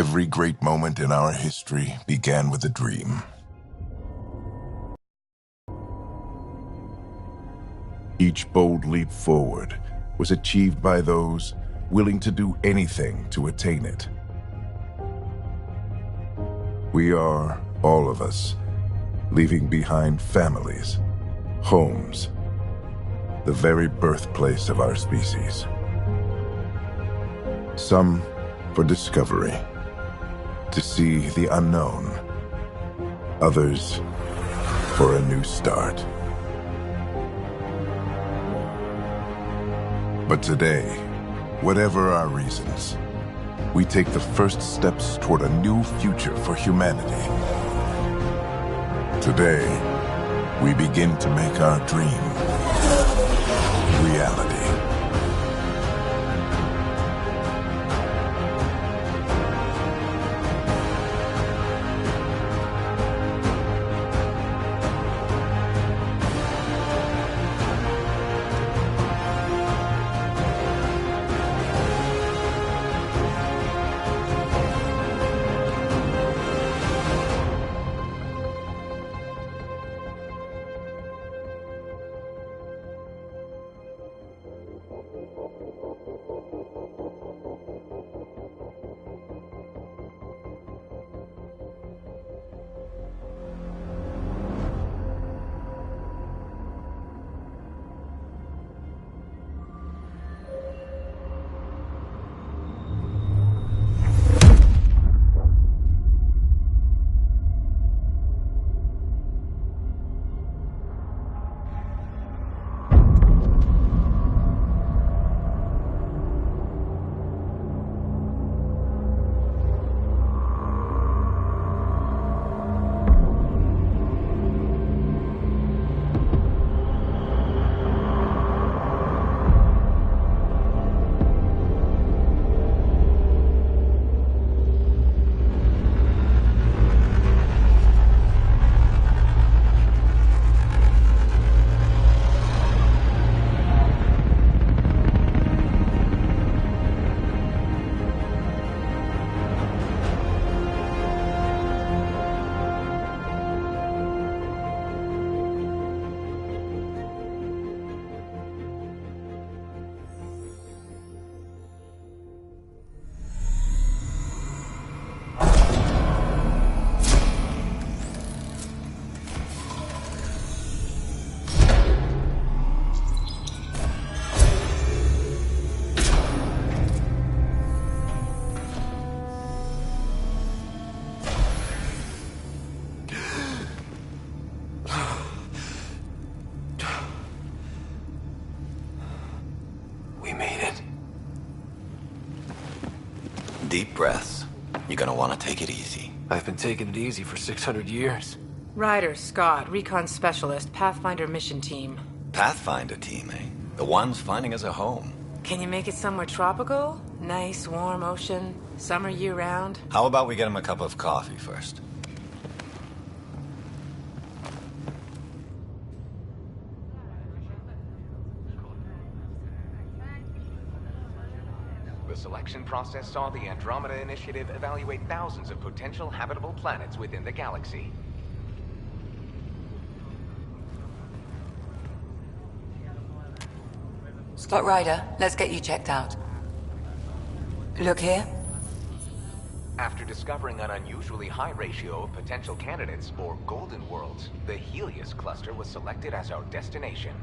Every great moment in our history began with a dream. Each bold leap forward was achieved by those willing to do anything to attain it. We are, all of us, leaving behind families, homes, the very birthplace of our species. Some for discovery, to see the unknown. Others for a new start. But today, whatever our reasons, we take the first steps toward a new future for humanity. Today, we begin to make our dream reality. Deep breaths. You're gonna want to take it easy. I've been taking it easy for 600 years. Ryder, Scott, Recon Specialist, Pathfinder Mission Team. Pathfinder team, eh? The ones finding us a home. Can you make it somewhere tropical? Nice, warm ocean, summer year-round? How about we get him a cup of coffee first? The selection process saw the Andromeda Initiative evaluate thousands of potential habitable planets within the galaxy. Scott Ryder, let's get you checked out. Look here. After discovering an unusually high ratio of potential candidates for golden worlds, the Helios cluster was selected as our destination.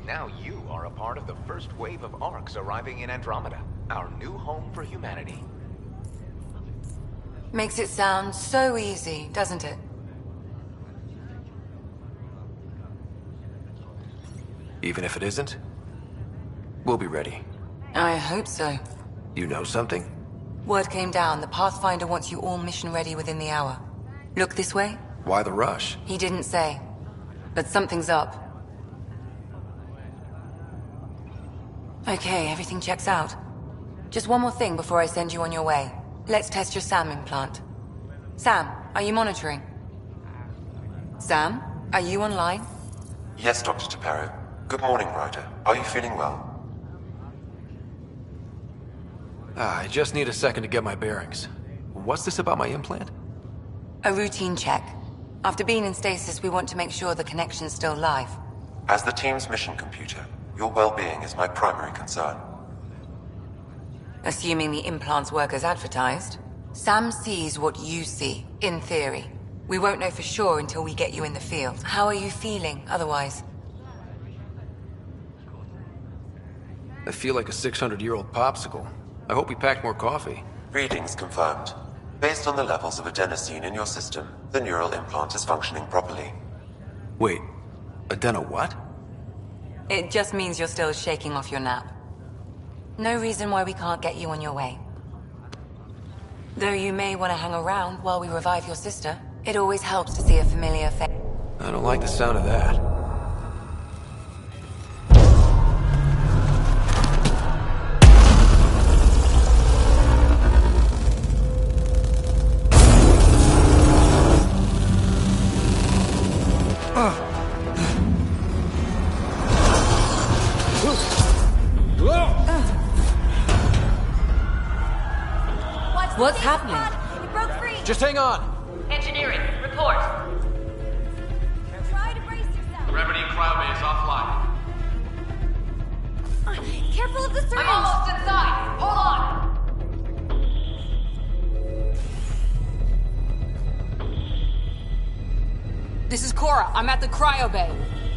Now you are a part of the first wave of arcs arriving in Andromeda, our new home for humanity. Makes it sound so easy, doesn't it? Even if it isn't, we'll be ready. I hope so. You know something? Word came down, the Pathfinder wants you all mission ready within the hour. Look this way? Why the rush? He didn't say. But something's up. Okay, everything checks out. Just one more thing before I send you on your way. Let's test your SAM implant. Sam, are you monitoring? Sam, are you online? Yes, Dr. Espero. Good morning, Ryder. Are you feeling well? I just need a second to get my bearings. What's this about my implant? A routine check. After being in stasis, we want to make sure the connection's still live. As the team's mission computer, your well-being is my primary concern. Assuming the implants work as advertised, Sam sees what you see, in theory. We won't know for sure until we get you in the field. How are you feeling, otherwise? I feel like a 600-year-old popsicle. I hope we packed more coffee. Readings confirmed. Based on the levels of adenosine in your system, the neural implant is functioning properly. Wait, adeno what? It just means you're still shaking off your nap. No reason why we can't get you on your way. Though you may want to hang around while we revive your sister, it always helps to see a familiar face. I don't like the sound of that. What's happening? It broke free. Just hang on! Engineering, report. Try to brace yourself. Gravity cryo is offline. Careful of the syringe. I'm almost inside! Hold on! This is Cora. I'm at the cryo bay.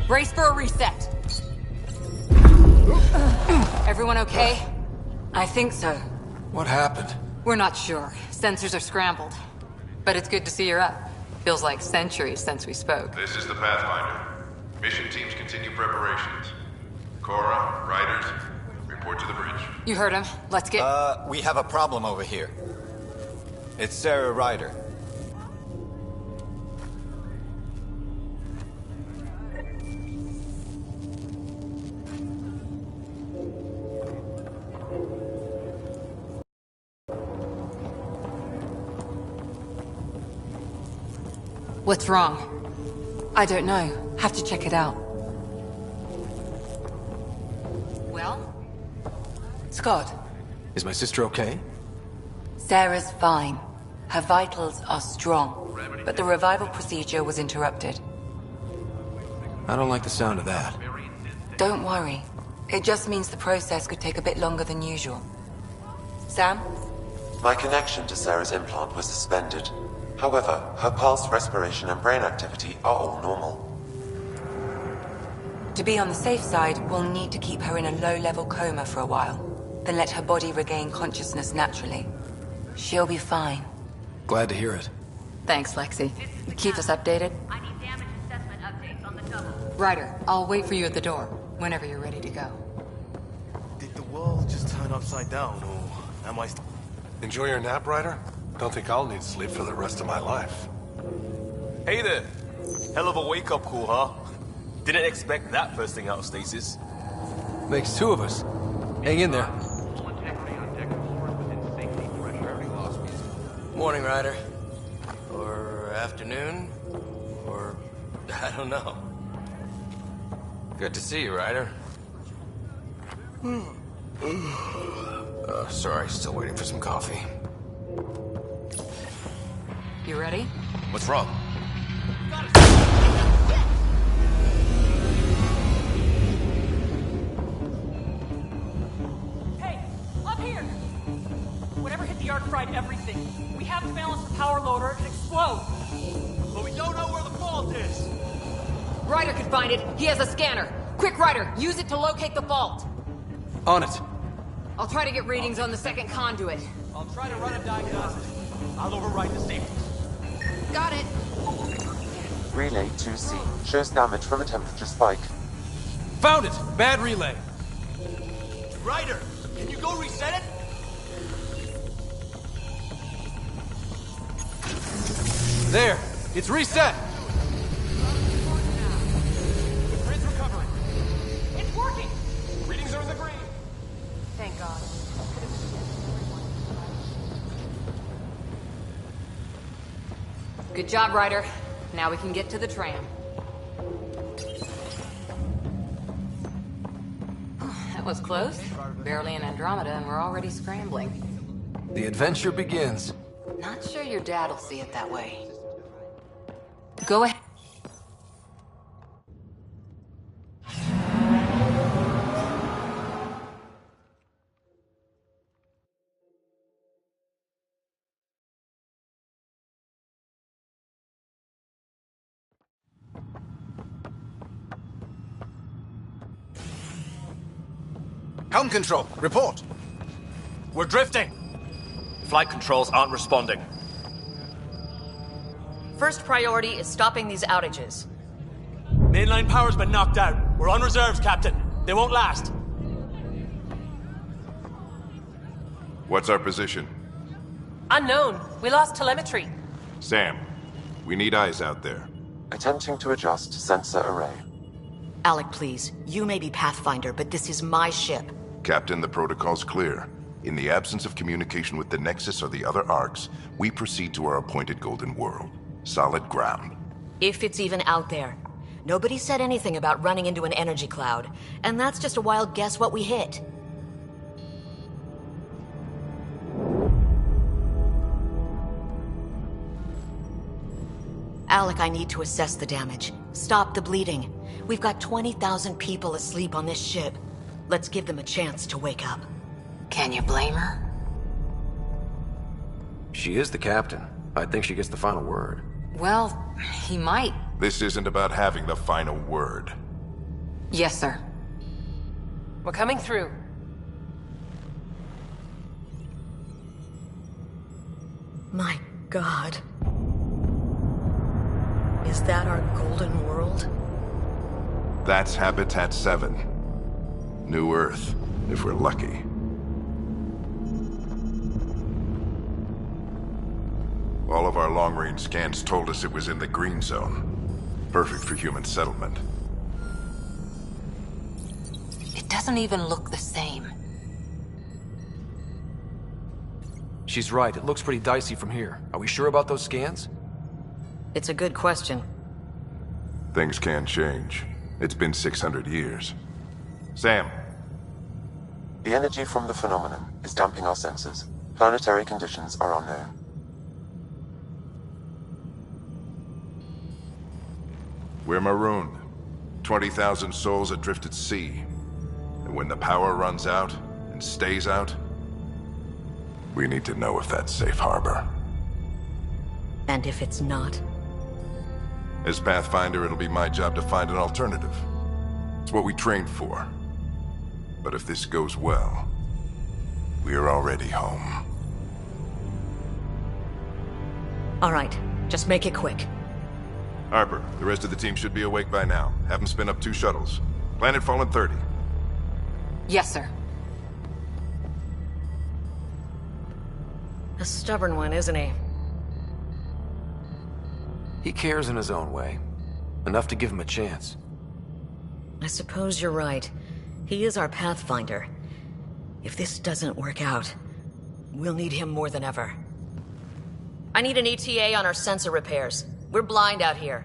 Brace for a reset. Everyone okay? I think so. What happened? We're not sure. Sensors are scrambled. But it's good to see you're up. Feels like centuries since we spoke. This is the Pathfinder. Mission teams continue preparations. Cora, Riders, report to the bridge. You heard him. Let's get... We have a problem over here. It's Sarah Ryder. What's wrong? I don't know. Have to check it out. Well? Scott? Is my sister okay? Sarah's fine. Her vitals are strong, but the revival procedure was interrupted. I don't like the sound of that. Don't worry. It just means the process could take a bit longer than usual. Sam? My connection to Sarah's implant was suspended. However, her pulse, respiration, and brain activity are all normal. To be on the safe side, we'll need to keep her in a low-level coma for a while, then let her body regain consciousness naturally. She'll be fine. Glad to hear it. Thanks, Lexi. Keep us updated. I need damage assessment updates on the double. Ryder, I'll wait for you at the door, whenever you're ready to go. Did the world just turn upside down, or am I... Enjoy your nap, Ryder? Don't think I'll need sleep for the rest of my life. Hey there. Hell of a wake-up call, huh? Didn't expect that first thing out of stasis. Makes two of us. Hang in there. Morning, Ryder. Or afternoon. Or... I don't know. Good to see you, Ryder. Sorry, still waiting for some coffee. You ready? What's wrong? Hey, up here! Whatever hit the arc fried everything. We have to balance the power loader and explode. But we don't know where the fault is. Ryder could find it. He has a scanner. Quick, Ryder, use it to locate the fault. On it. I'll try to get readings on the second conduit. I'll try to run a diagnostic. I'll override the safety. Got it. Relay 2C shows damage from a temperature spike. Found it! Bad relay. Ryder, can you go reset it? There! It's reset! The grid's recovering. It's working! Readings are in the green. Thank God. Good job, Ryder. Now we can get to the tram. That was close. Barely in Andromeda, and we're already scrambling. The adventure begins. Not sure your dad'll see it that way. Go ahead. Helm control, report. We're drifting. Flight controls aren't responding. First priority is stopping these outages. Mainline power's been knocked out. We're on reserves, Captain. They won't last. What's our position? Unknown. We lost telemetry. Sam, we need eyes out there. Attempting to adjust sensor array. Alec, please. You may be Pathfinder, but this is my ship. Captain, the protocol's clear. In the absence of communication with the Nexus or the other arcs, we proceed to our appointed Golden World. Solid ground. If it's even out there. Nobody said anything about running into an energy cloud, and that's just a wild guess what we hit. Alec, I need to assess the damage. Stop the bleeding. We've got 20,000 people asleep on this ship. Let's give them a chance to wake up. Can you blame her? She is the captain. I think she gets the final word. Well, he might. This isn't about having the final word. Yes, sir. We're coming through. My God. Is that our Golden World? That's Habitat 7. New Earth, if we're lucky. All of our long-range scans told us it was in the green zone. Perfect for human settlement. It doesn't even look the same. She's right. It looks pretty dicey from here. Are we sure about those scans? It's a good question. Things can change. It's been 600 years. Sam. The energy from the phenomenon is damping our sensors. Planetary conditions are unknown. We're marooned. 20,000 souls adrift at sea. And when the power runs out, and stays out, we need to know if that's safe harbor. And if it's not? As Pathfinder, it'll be my job to find an alternative. It's what we trained for. But if this goes well, we're already home. All right, just make it quick. Harper, the rest of the team should be awake by now. Have them spin up 2 shuttles. Planetfall in 30. Yes, sir. A stubborn one, isn't he? He cares in his own way. Enough to give him a chance. I suppose you're right. He is our Pathfinder. If this doesn't work out, we'll need him more than ever. I need an ETA on our sensor repairs. We're blind out here.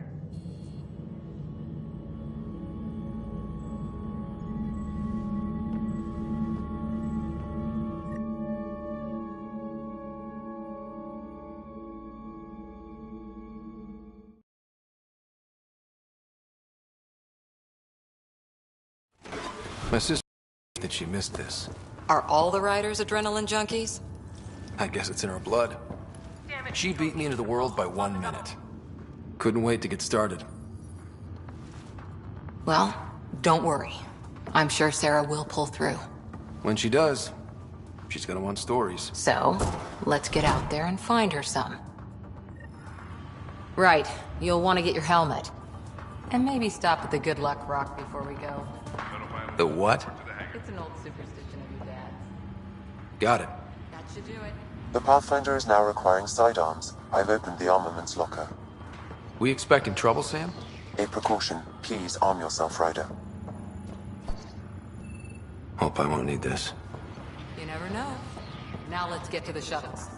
My sister that she missed this. Are all the riders adrenaline junkies? I guess it's in her blood. She beat me into the world by 1 minute. Couldn't wait to get started. Well, don't worry. I'm sure Sarah will pull through. When she does, she's gonna want stories. So, let's get out there and find her some. Right, you'll want to get your helmet. And maybe stop at the Good Luck Rock before we go. The what? It's an old superstition of your dad's. Got it. That should do it. The Pathfinder is now requiring sidearms. I've opened the armaments locker. We expecting trouble, Sam? A precaution. Please arm yourself, Ryder. Hope I won't need this. You never know. Now let's get to the shuttles.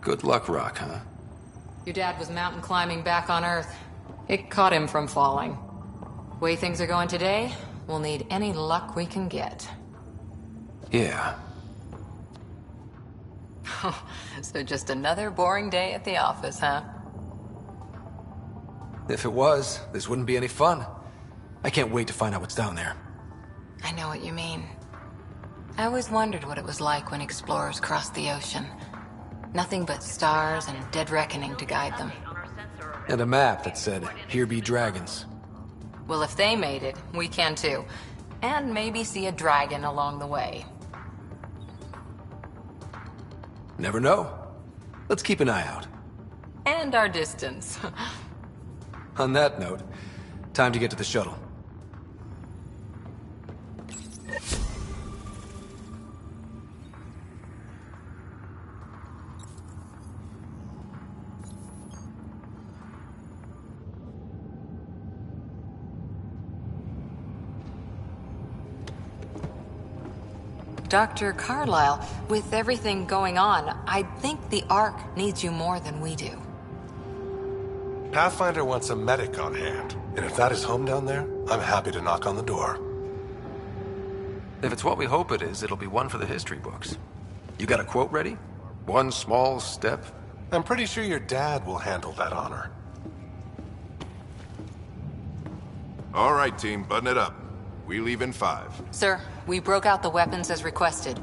Good luck, Rock, huh? Your dad was mountain climbing back on Earth. It caught him from falling. Way things are going today, we'll need any luck we can get. Yeah. So just another boring day at the office, huh? If it was, this wouldn't be any fun. I can't wait to find out what's down there. I know what you mean. I always wondered what it was like when explorers crossed the ocean. Nothing but stars and dead reckoning to guide them. And a map that said, "Here be dragons." Well, if they made it, we can too. And maybe see a dragon along the way. Never know. Let's keep an eye out. And our distance. On that note, time to get to the shuttle. Dr. Carlyle, with everything going on, I think the Ark needs you more than we do. Pathfinder wants a medic on hand, and if that is home down there, I'm happy to knock on the door. If it's what we hope it is, it'll be one for the history books. You got a quote ready? One small step? I'm pretty sure your dad will handle that honor. All right, team, button it up. We leave in 5. Sir, we broke out the weapons as requested.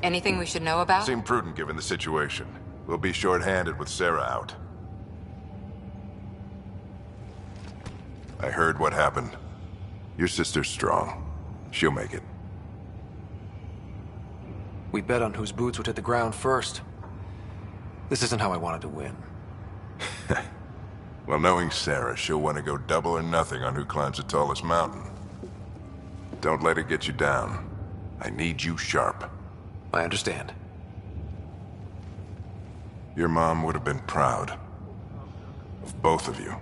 Anything we should know about? Seemed prudent given the situation. We'll be short-handed with Sarah out. I heard what happened. Your sister's strong. She'll make it. We bet on whose boots would hit the ground first. This isn't how I wanted to win. Well, knowing Sarah, she'll want to go double or nothing on who climbs the tallest mountain. Don't let it get you down. I need you sharp. I understand. Your mom would have been proud of both of you.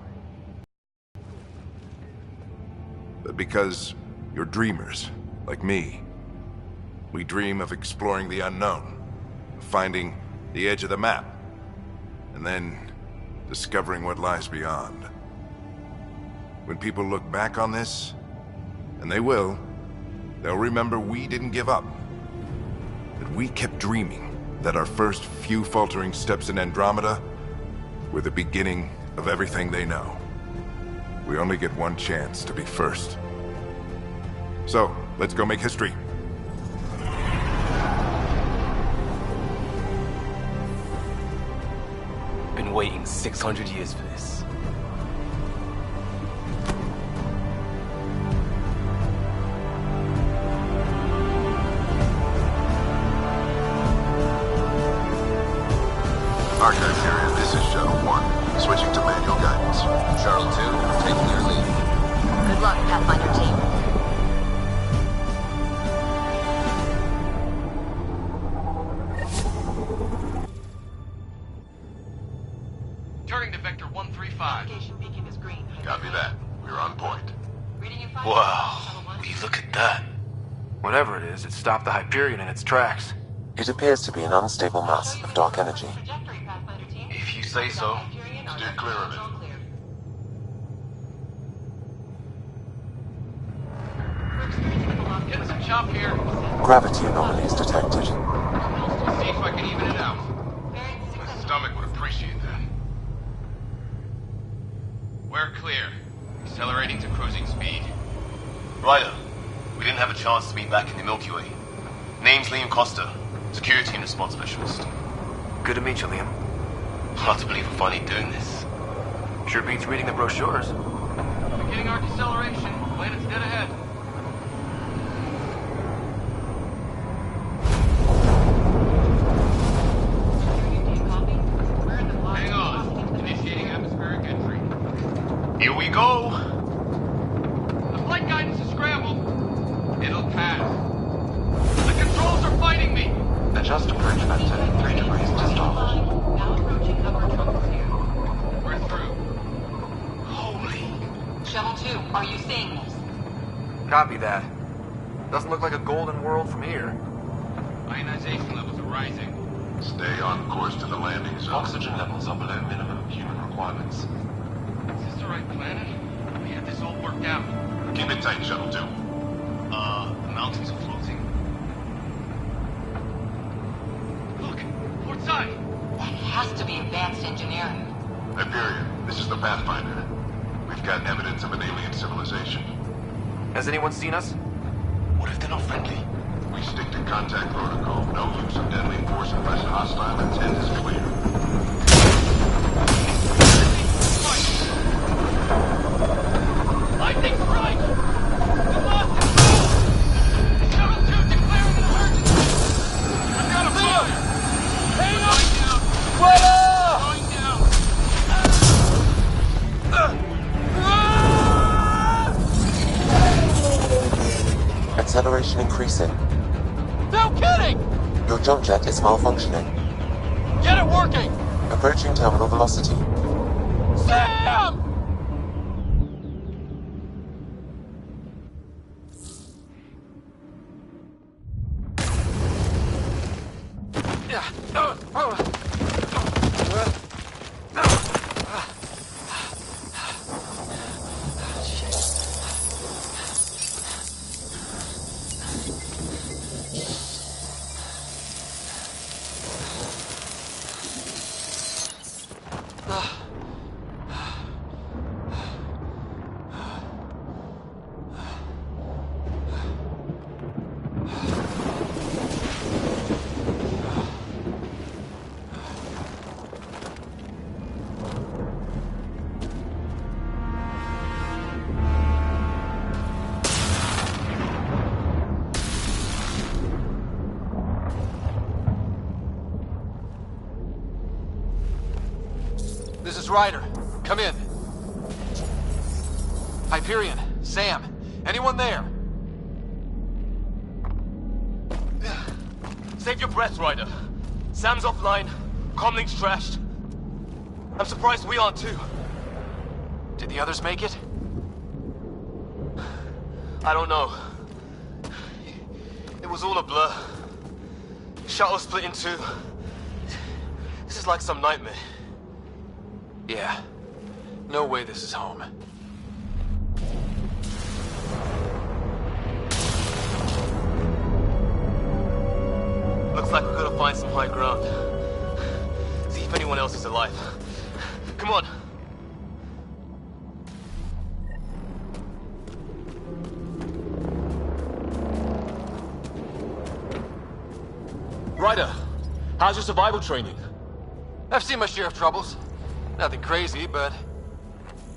But because you're dreamers, like me, we dream of exploring the unknown, of finding the edge of the map, and then discovering what lies beyond. When people look back on this, and they will, they'll remember we didn't give up. That we kept dreaming, that our first few faltering steps in Andromeda were the beginning of everything they know. We only get one chance to be first. So, let's go make history. Been waiting 600 years for this. Archive area, this is Shuttle 1. Switching to manual guidance. Shuttle 2, taking your lead. Good luck, Pathfinder team. Turning to Vector 135. Copy that. We're on point. Wow, will you look at that? Whatever it is, it stopped the Hyperion in its tracks. It appears to be an unstable mass of dark energy. If you say so. Steer clear of it. Getting some chop here. Gravity anomalies detected. See if I can even it out. My stomach would appreciate that. We're clear. Accelerating to cruising speed. Ryder, we didn't have a chance to meet back in the Milky Way. Name's Liam Costa, Security and Response Specialist. Good to meet you, Liam. Hard to believe we're finally doing this. Sure beats reading the brochures. Beginning our deceleration. Planet's dead ahead. Hang on. Initiating atmospheric entry. Here we go! The flight guidance is scrambled. It'll pass. The controls are fighting me! Adjust approach vector 3 degrees to starboard. Now approaching upper troposphere. We're through. Holy... Shuttle 2, are you seeing this? Copy that. Doesn't look like a golden world from here. Ionization levels are rising. Stay on course to the landing zone. Oxygen levels are below minimum human requirements. Is this the right planet? We had this all worked out. Keep it tight, Shuttle 2. The mountains are floating. Look, port side. That has to be advanced engineering. Hyperion, this is the Pathfinder. We've got evidence of an alien civilization. Has anyone seen us? What if they're not friendly? We stick to contact protocol. No use of deadly force unless hostile intent is clear. Lightning strike! We lost it! Shuttle 2 declaring an emergency! I've got a fire! Hang on! Going down! Acceleration increasing. No kidding! Your jump jet is malfunctioning. Get it working! Approaching terminal velocity. Sam! This is Ryder. Come in. Hyperion, Sam, anyone there? Save your breath, Ryder. Sam's offline. Comlink's trashed. I'm surprised we aren't too. Did the others make it? I don't know. It was all a blur. Shuttle split in two. This is like some nightmare. Yeah. No way this is home. Looks like we've got to find some high ground. See if anyone else is alive. Come on. Ryder, how's your survival training? I've seen my share of troubles. Nothing crazy, but...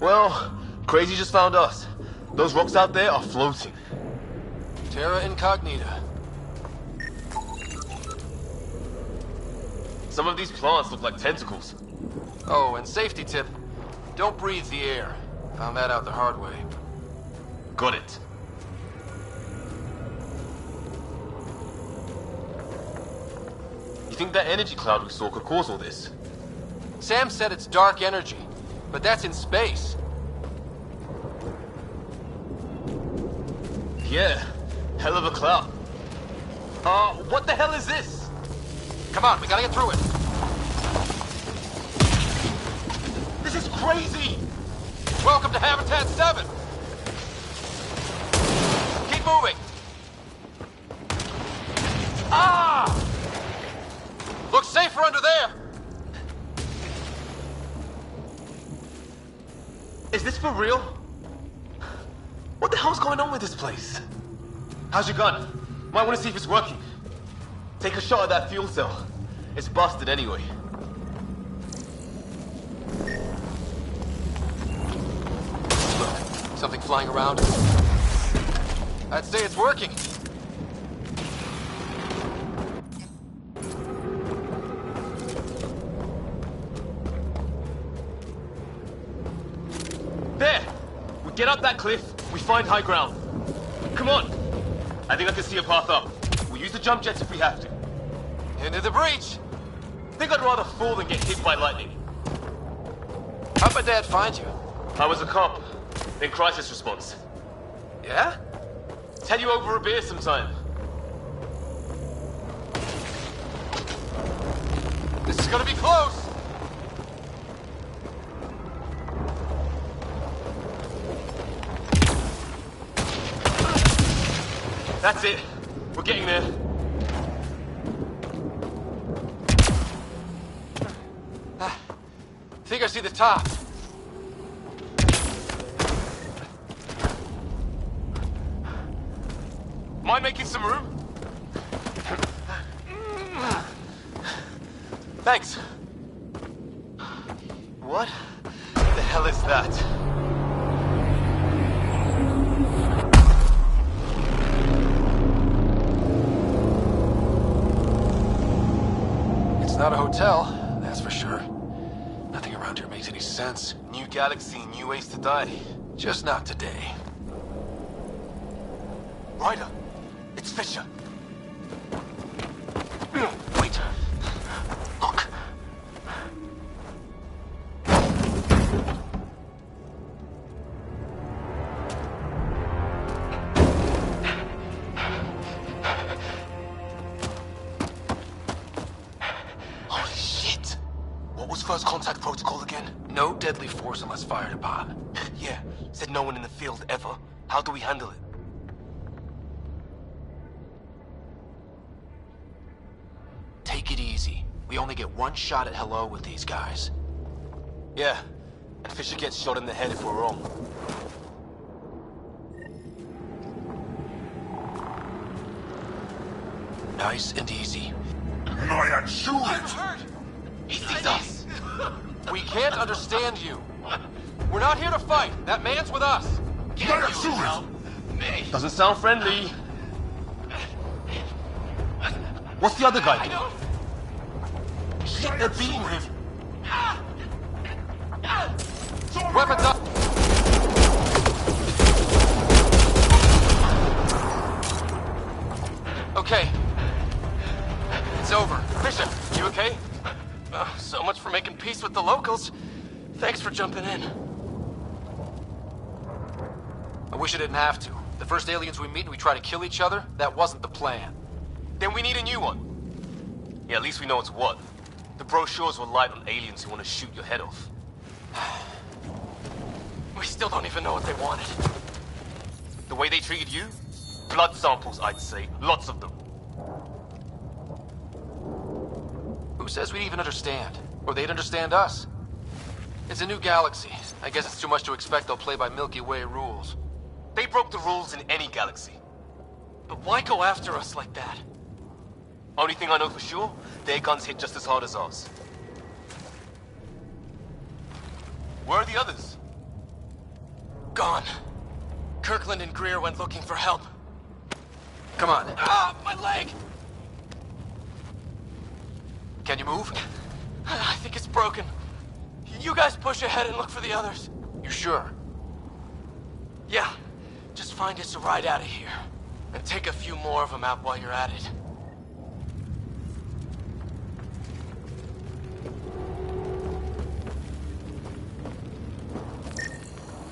Well, crazy just found us. Those rocks out there are floating. Terra Incognita. Some of these plants look like tentacles. Oh, and safety tip. Don't breathe the air. Found that out the hard way. Got it. You think that energy cloud we saw could cause all this? Sam said it's dark energy, but that's in space. Yeah, hell of a cloud. What the hell is this? Come on, we gotta get through it. This is crazy! Welcome to Habitat 7. Keep moving. Ah! Looks safer under there. Is this for real? What the hell's going on with this place? How's your gun? Might want to see if it's working. Take a shot at that fuel cell. It's busted anyway. Look, something flying around. I'd say it's working. There! We get up that cliff, we find high ground. Come on! I think I can see a path up. We'll use the jump jets if we have to. Into the breach! Think I'd rather fall than get hit by lightning. How'd my dad find you? I was a cop, in crisis response. Yeah? Tell you over a beer sometime. It's gonna be close! That's it. We're getting there. I think I see the top. Mind making some room? Thanks. What the hell is that? It's not a hotel, that's for sure. Nothing around here makes any sense. New galaxy, new ways to die. Just not today. Ryder, it's Fisher. Wait. Look. Holy shit. What was first contact protocol again? No deadly force unless fired upon. Yeah, said no one in the field ever. How do we handle it? Take it easy. We only get one shot at hello with these guys. Yeah, and Fisher gets shot in the head if we're wrong. Nice and easy. I'm hurt! He sees us! We can't understand you. We're not here to fight. That man's with us. Doesn't sound friendly. What's the other guy doing? Shit, they're beating him. Weapons up! Okay. It's over. Fisher, you okay? So much for making peace with the locals. Thanks for jumping in. I wish I didn't have to. The first aliens we meet and we try to kill each other, that wasn't the plan. Then we need a new one. Yeah, at least we know it's what. The brochures were light on aliens who want to shoot your head off. We still don't even know what they wanted. The way they treated you? Blood samples, I'd say. Lots of them. Who says we'd even understand? Or they'd understand us? It's a new galaxy. I guess it's too much to expect they'll play by Milky Way rules. They broke the rules in any galaxy. But why go after us like that? Only thing I know for sure, their guns hit just as hard as ours. Where are the others? Gone. Kirkland and Greer went looking for help. Come on. Ah, my leg! Can you move? I think it's broken. You guys push ahead and look for the others. You sure? Yeah. Just find us a ride out of here. And take a few more of them out while you're at it.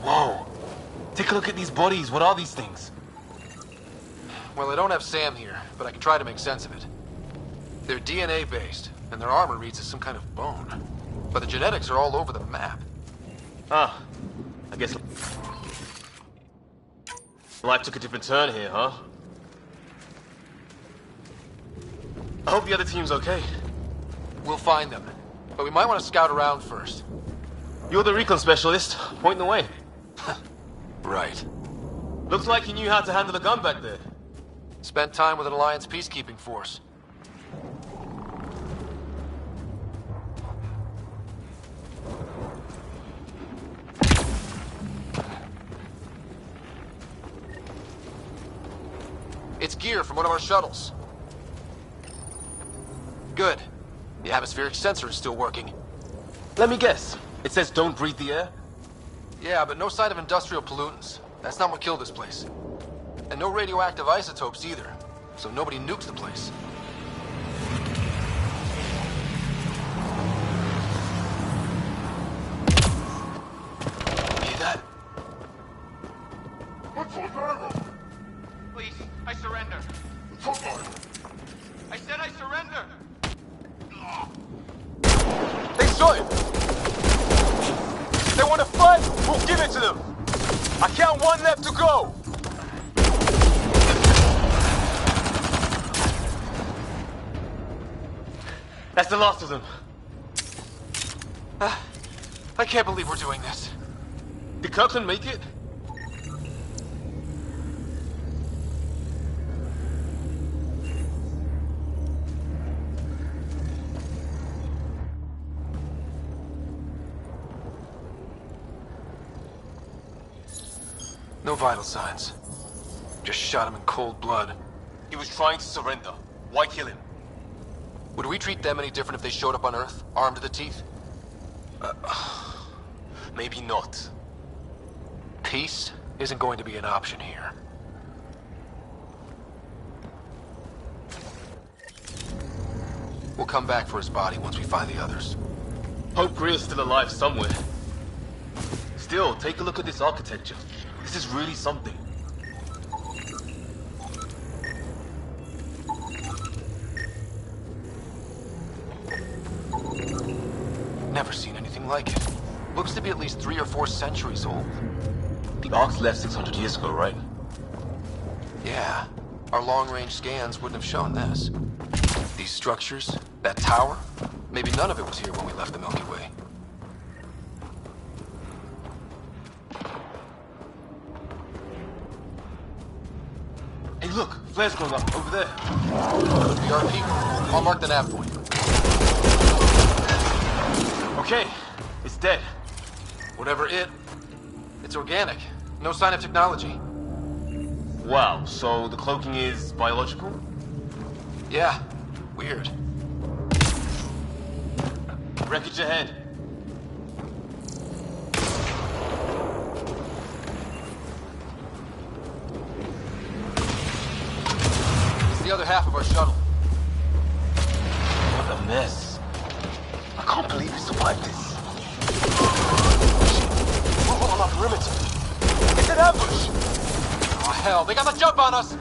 Whoa. Take a look at these bodies. What are these things? Well, I don't have Sam here, but I can try to make sense of it. They're DNA-based, and their armor reads as some kind of bone. But the genetics are all over the map. Ah, I guess life took a different turn here, huh? I hope the other team's okay. We'll find them, but we might want to scout around first. You're the recon specialist. Point the way. Right. Looks like you knew how to handle a gun back there. Spent time with an Alliance peacekeeping force. It's gear from one of our shuttles. Good. The atmospheric sensor is still working. Let me guess. It says don't breathe the air? Yeah, but no sign of industrial pollutants. That's not what killed this place. And no radioactive isotopes either. So nobody nukes the place. Hear that? Please, I surrender. I said I surrender. They shot him! They want to fight? We'll give it to them! I count 1 left to go! That's the last of them. I can't believe we're doing this. Did Kirkland make it? No vital signs. Just shot him in cold blood. He was trying to surrender. Why kill him? Would we treat them any different if they showed up on Earth, armed to the teeth? Maybe not. Peace isn't going to be an option here. We'll come back for his body once we find the others. Hope Greer's still alive somewhere. Still, take a look at this architecture. This is really something. Never seen anything like it. Looks to be at least 3 or 4 centuries old. The Ark's left 600 years ago, right? Yeah. Our long-range scans wouldn't have shown this. These structures, that tower, maybe none of it was here when we left the Milky Way. Hey, look! Flares going up, over there. We are people. I'll mark the nav point. Okay, it's dead. Whatever it's organic. No sign of technology. Wow, so the cloaking is biological? Yeah, weird. Wreckage ahead. It's the other half of our shuttle. What a mess. I can't believe we survived this. We're on our perimeter. It's an ambush! Oh, hell, they got the jump on us!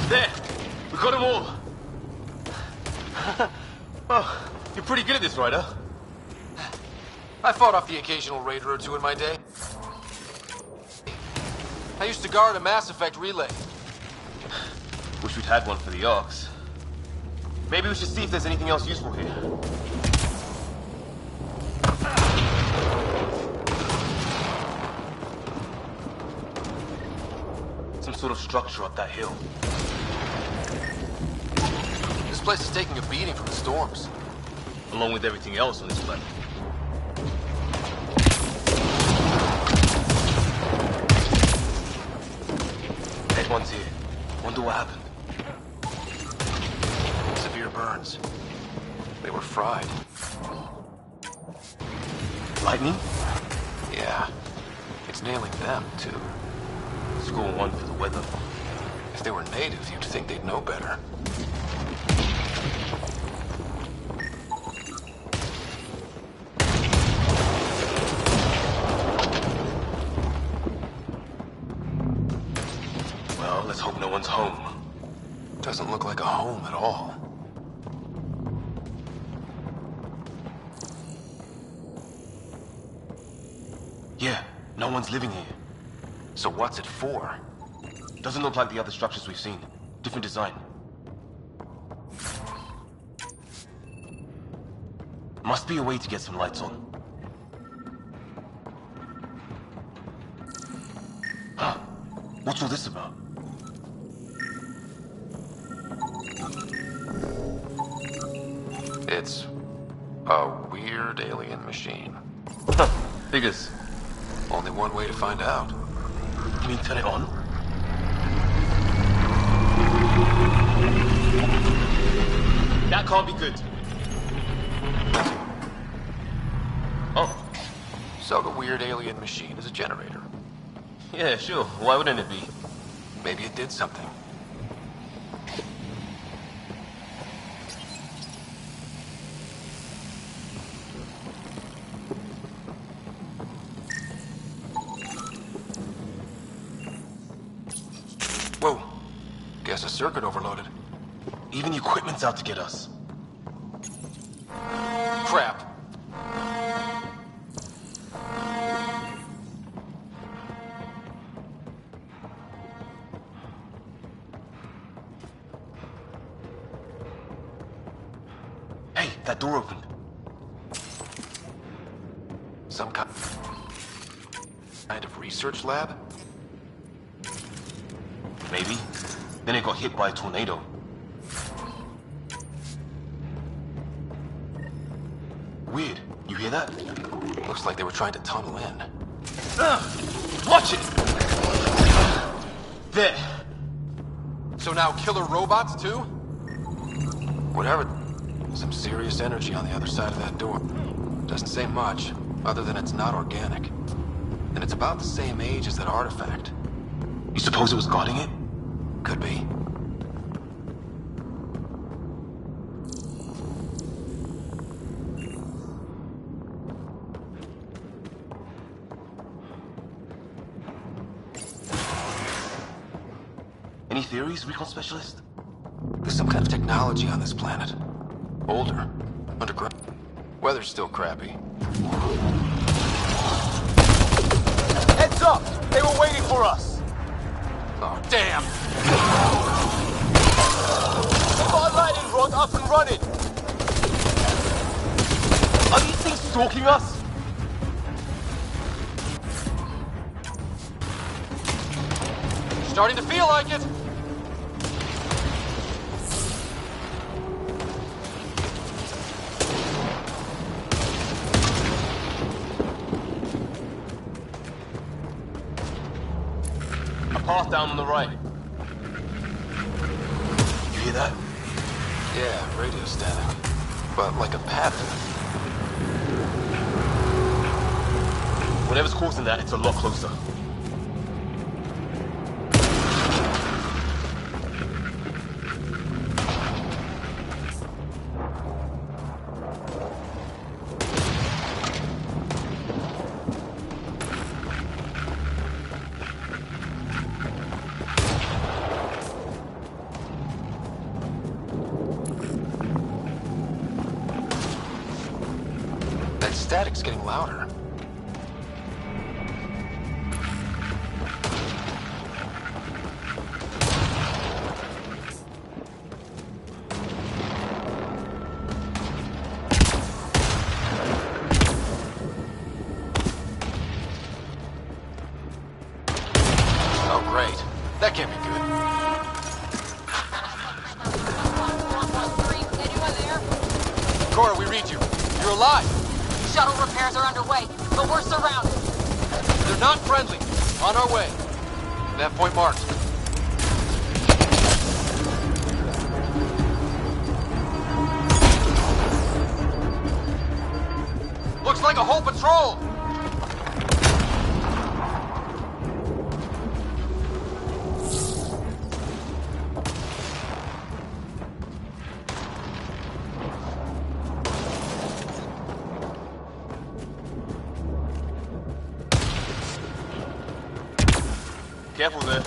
There! We got them all! Oh, you're pretty good at this, Ryder. I fought off the occasional raider or two in my day. I used to guard a Mass Effect relay. Wish we'd had one for the Arks. Maybe we should see if there's anything else useful here. Some sort of structure up that hill. This place is taking a beating from the storms. Along with everything else on this planet. Dead one's here. Wonder what happened. Severe burns. They were fried. Lightning? Yeah. It's nailing them, too. Score 1 for the weather. If they were native, you'd think they'd know better. Well, let's hope no one's home. Doesn't look like a home at all. Yeah, no one's living here. So what's it for? Doesn't look like the other structures we've seen. Different design. Must be a way to get some lights on. Huh. What's all this about? It's a weird alien machine. Huh. Figures. Only one way to find out. You mean turn it on? That can't be good. Oh. So the weird alien machine is a generator. Yeah, sure. Why wouldn't it be? Maybe it did something. circuit overloaded. Even the equipment's out to get us. Crap. Hey, that door opened. Some kind of research lab? Maybe. Then it got hit by a tornado. Weird. You hear that? Looks like they were trying to tunnel in. Watch it! There. So now killer robots too? Whatever. Some serious energy on the other side of that door. Doesn't say much, other than it's not organic. And it's about the same age as that artifact. You suppose it was guarding it? Could be. Any theories, recon specialist? There's some kind of technology on this planet. Older. Underground. Weather's still crappy. Heads up! They were waiting for us! Oh, damn! Got a lightning rod up and running! Are these things stalking us? Starting to feel like it! Path down on the right. You hear that? Yeah, radio static. But like a pattern. Whatever's causing that, it's a lot closer. Static's getting louder. Oh, great. That can't be good. Anyone there? Cora, we read you. You're alive. Shuttle repairs are underway, but we're surrounded. They're not friendly. On our way. That point marked. Looks like a whole patrol! Careful there.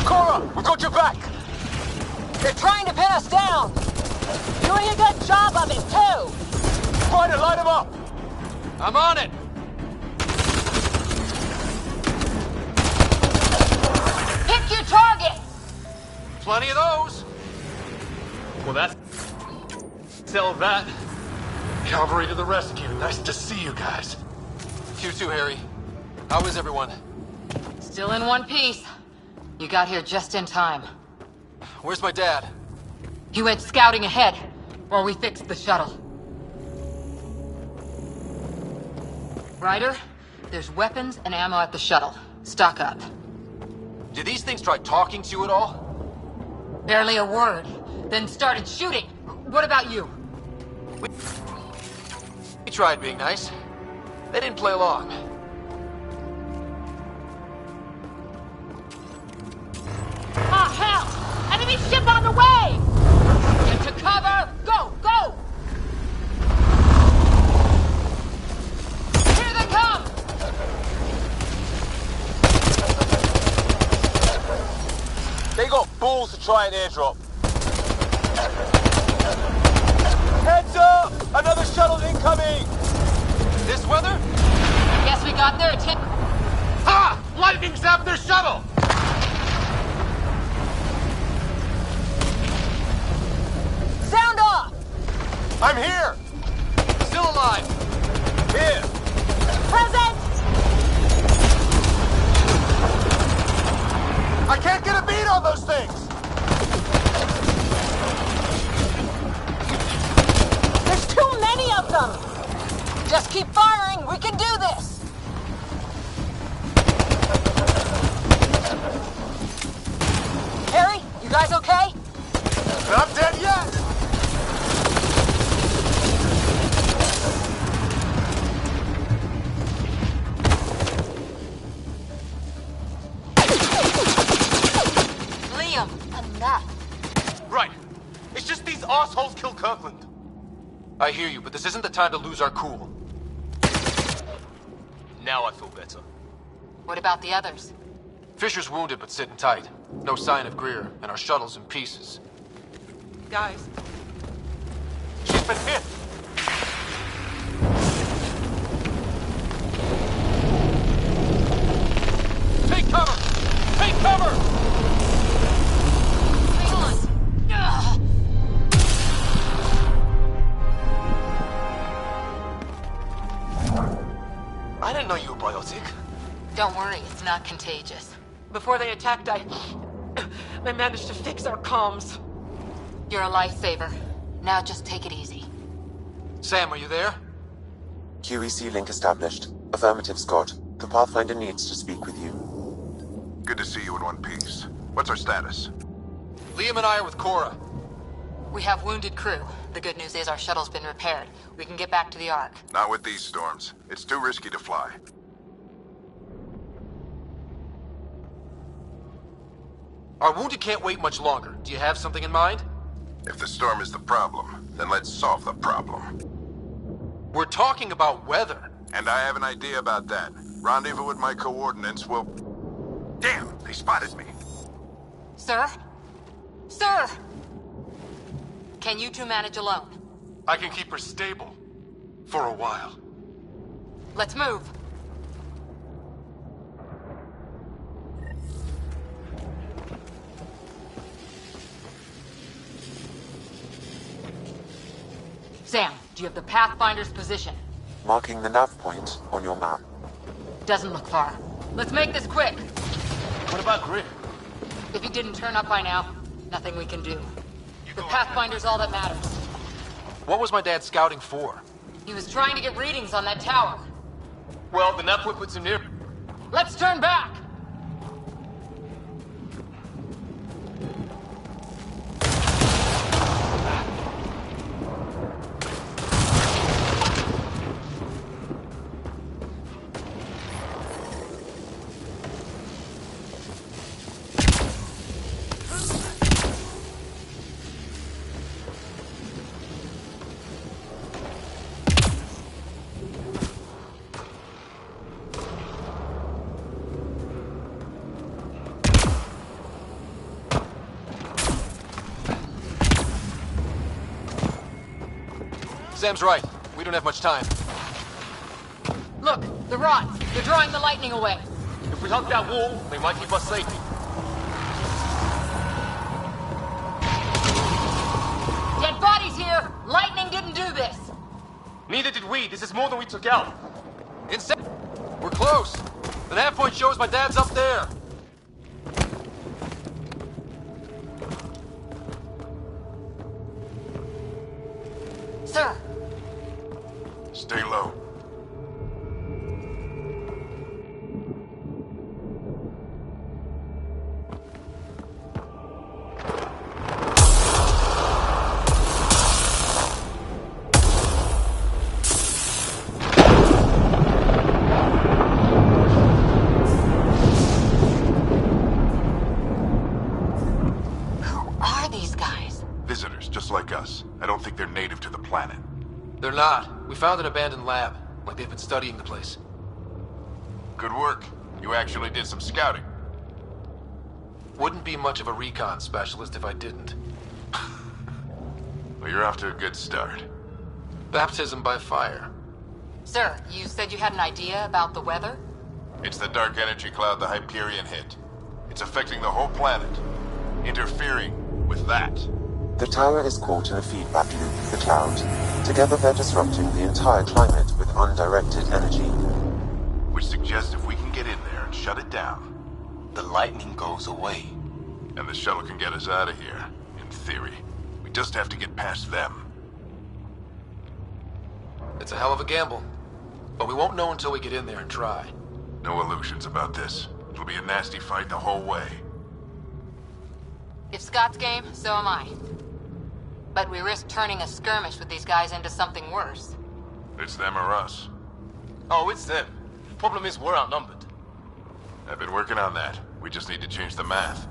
Cora, we got your back! They're trying to pin us down! Doing a good job of it, too! Try to light him up! I'm on it! Pick your target! Plenty of those! Well, that's... Sell that. Cavalry to the rescue. Nice to see you guys. You too, Harry. How is everyone? Still in one piece. You got here just in time. Where's my dad? He went scouting ahead, while we fixed the shuttle. Ryder, there's weapons and ammo at the shuttle. Stock up. Did these things try talking to you at all? Barely a word. Then started shooting. What about you? We tried being nice. They didn't play along. Enemy ship on the way! Get to cover! Go, go! Here they come! They got balls to try an airdrop. Heads up! Another shuttle incoming! This weather? Guess we got their attention. Ha! Lightning zapped their shuttle! Sound off! I'm here! Still alive. Here! Present! I can't get a beat on those things! There's too many of them! Just keep firing, we can do this! Harry, you guys okay? Not dead yet! Liam, enough. Right. It's just these assholes killed Kirkland. I hear you, but this isn't the time to lose our cool. Now I feel better. What about the others? Fisher's wounded but sitting tight. No sign of Greer, and our shuttle's in pieces. Guys, She's been hit! Take cover! Take cover! hang on. Ugh. I didn't know you were biotic. Don't worry, it's not contagious. Before they attacked, I managed to fix our comms. You're a lifesaver. Now just take it easy. Sam, are you there? QEC link established. Affirmative, Scott. The Pathfinder needs to speak with you. Good to see you in one piece. What's our status? Liam and I are with Cora. We have wounded crew. The good news is our shuttle's been repaired. We can get back to the Ark. Not with these storms. It's too risky to fly. Our wounded can't wait much longer. Do you have something in mind? If the storm is the problem, then let's solve the problem. We're talking about weather. And I have an idea about that. Rendezvous with my coordinates will... Damn, they spotted me. Sir? Sir! Can you two manage alone? I can keep her stable. For a while. Let's move. Sam, do you have the Pathfinder's position? Marking the nav point on your map. Doesn't look far. Let's make this quick. What about Greer? If he didn't turn up by now, nothing we can do. The Pathfinder's all that matters. What was my dad scouting for? He was trying to get readings on that tower. Well, the nav point puts him near... Let's turn back! Sam's right. We don't have much time. Look, the rods. They're drawing the lightning away. If we hug that wall, they might keep us safe. Dead bodies here! Lightning didn't do this! Neither did we. This is more than we took out. We're close. The nav point shows my dad's up there. Sir! Stay low. just like us. I don't think they're native to the planet. They're not. We found an abandoned lab, like they've been studying the place. Good work. You actually did some scouting. Wouldn't be much of a recon specialist if I didn't. Well, you're off to a good start. Baptism by fire. Sir, you said you had an idea about the weather? It's the dark energy cloud the Hyperion hit. It's affecting the whole planet. Interfering with that. The tower is caught in a feedback loop with the cloud. Together they're disrupting the entire climate with undirected energy. Which suggests if we can get in there and shut it down, the lightning goes away. And the shuttle can get us out of here, in theory. We just have to get past them. It's a hell of a gamble. But we won't know until we get in there and try. No illusions about this. It'll be a nasty fight the whole way. If Scott's game, so am I. But we risk turning a skirmish with these guys into something worse. It's them or us. Oh, it's them. Problem is, we're outnumbered. I've been working on that. We just need to change the math.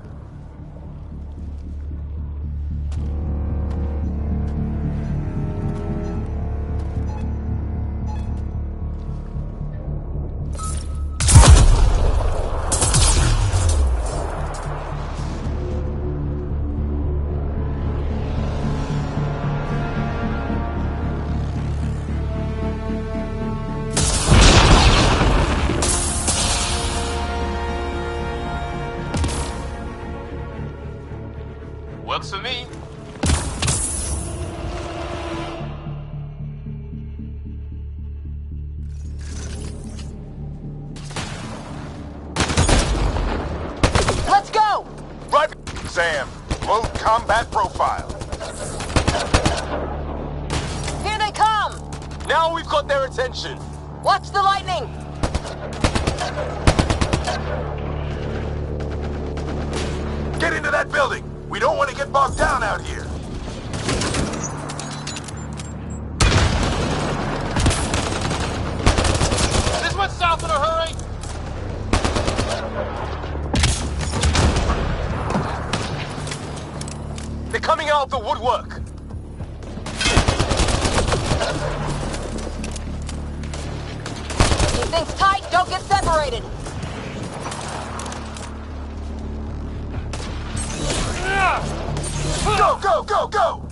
Works for me. Let's go! Right, Sam. Load combat profile. Here they come! Now we've got their attention. Watch the lightning! Get into that building! We don't want to get bogged down out here! This went south in a hurry! They're coming out of the woodwork. Keep things tight, don't get separated! Go, go, go, go!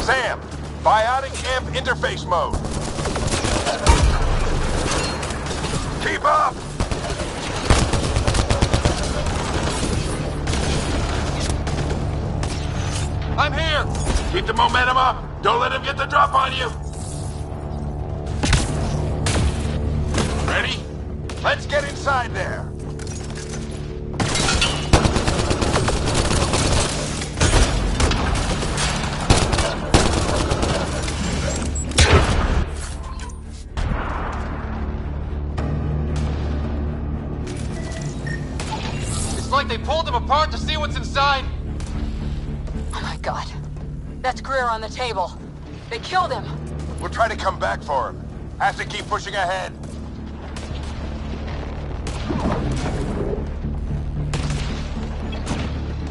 Sam, biotic amp interface mode. Keep up! I'm here! Keep the momentum up! Don't let him get the drop on you! Ready? Let's get inside there! It's like they pulled them apart to see what's inside. Oh my god. That's Greer on the table. They killed him. We'll try to come back for him. Have to keep pushing ahead.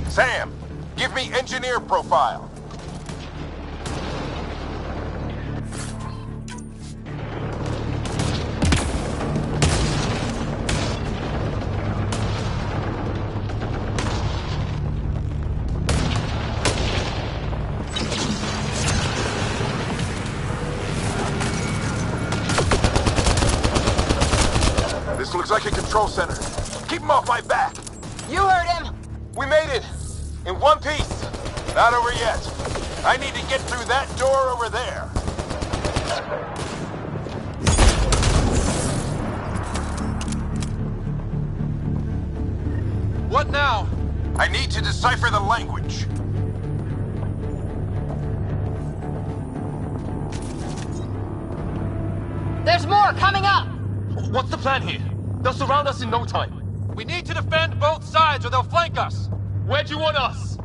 Sam, give me engineer profile. Looks like a control center. Keep him off my back. You heard him. We made it. In one piece. Not over yet. I need to get through that door over there. What now? I need to decipher the language. There's more coming up. What's the plan here? They'll surround us in no time. We need to defend both sides or they'll flank us. Where do you want us?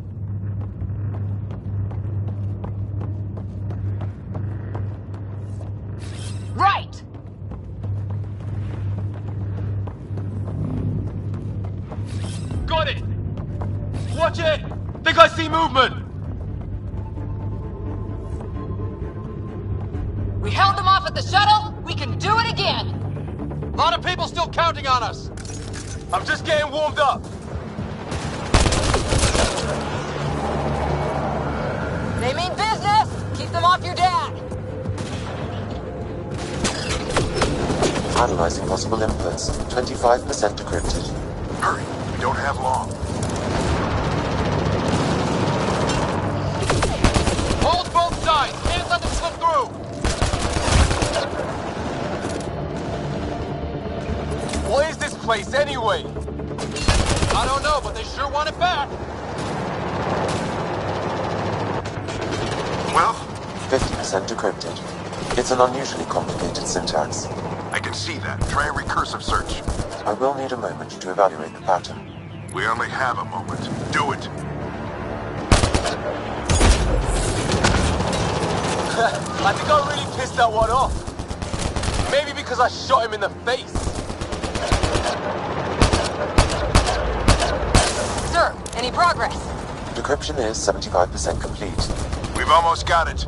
see movement! We held them off at the shuttle. We can do it again. A lot of people still counting on us. I'm just getting warmed up. They mean business. Keep them off your dad. Analyzing possible inputs. 25% decrypted. Hurry, we don't have long. Hold both sides. Can't let them slip through. What is this place anyway? I don't know, but they sure want it back. Well? 50% decrypted. It's an unusually complicated syntax. I can see that. Try a recursive search. I will need a moment to evaluate the pattern. We only have a moment. Do it. I think I really pissed that one off. Maybe because I shot him in the face. Sir, any progress? Decryption is 75% complete. We've almost got it.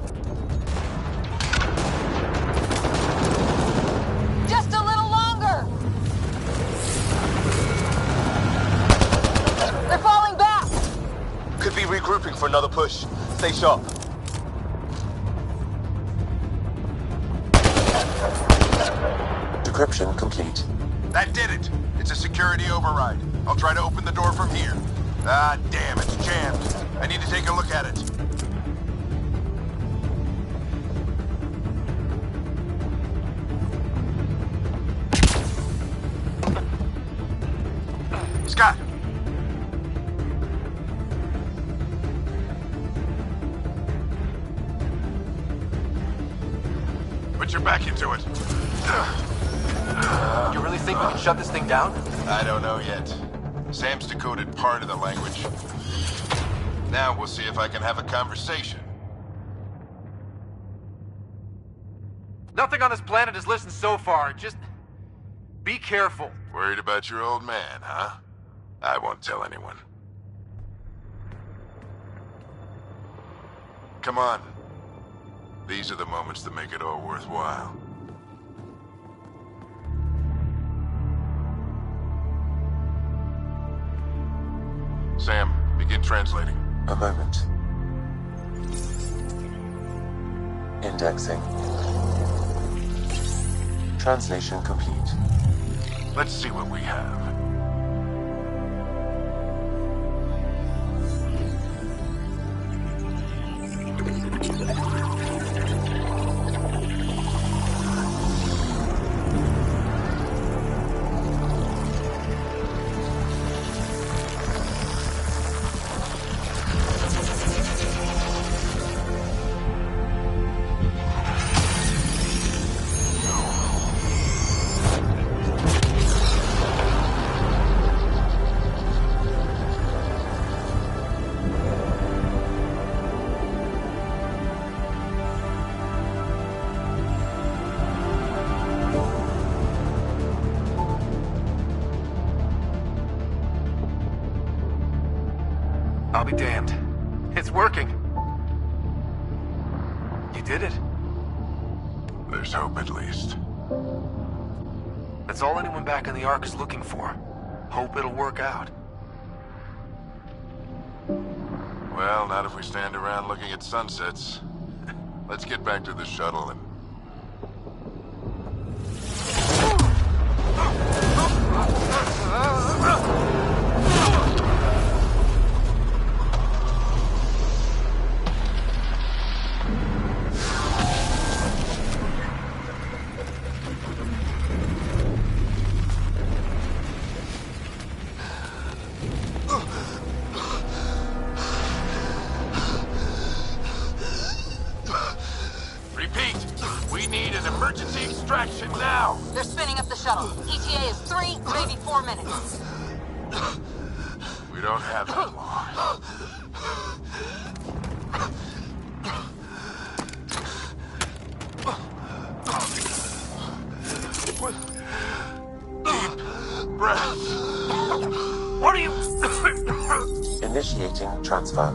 Just a little longer. They're falling back. Could be regrouping for another push. Stay sharp. Decryption complete. That did it. It's a security override. I'll try to open the door from here. Ah, damn, it's jammed. I need to take a look at it. Scott! Put your back into it. You really think we can shut this thing down? I don't know yet. Sam's decoded part of the language. Now we'll see if I can have a conversation. Nothing on this planet has listened so far. Just be careful. Worried about your old man, huh? I won't tell anyone. Come on. These are the moments that make it all worthwhile. Sam, begin translating. A moment. Indexing. Translation complete. Let's see what we have. I'll be damned. It's working. You did it. There's hope at least. That's all anyone back in the Ark is looking for. Hope it'll work out. Well, not if we stand around looking at sunsets. Let's get back to the shuttle and... Emergency extraction now! They're spinning up the shuttle. ETA is 3, maybe 4 minutes. We don't have that long. Deep breath. What are you... Initiating transfer.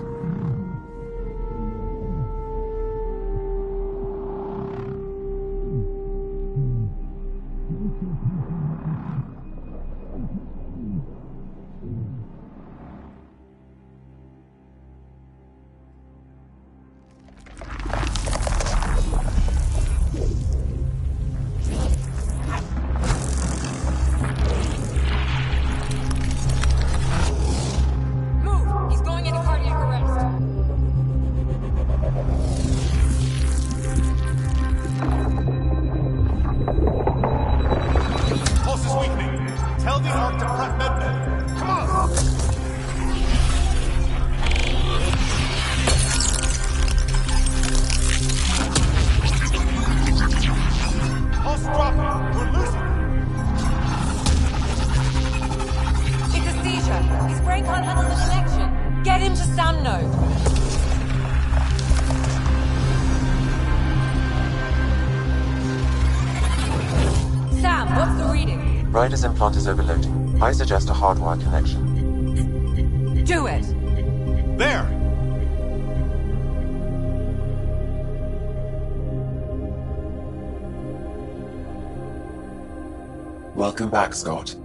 Ryder's implant is overloading. I suggest a hardwire connection. Do it! There! Welcome back, Scott.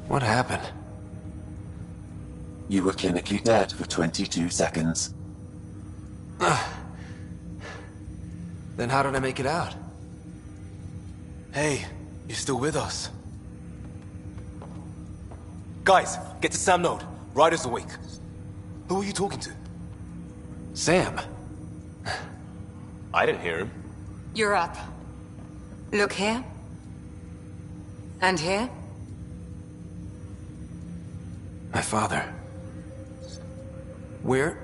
What happened? You were clinically dead for 22 seconds. Then how did I make it out? Hey, you're still with us. Guys, get to Sam Node. Ryder's awake. Who are you talking to? Sam. I didn't hear him. You're up. Look here. And here. My father. Where?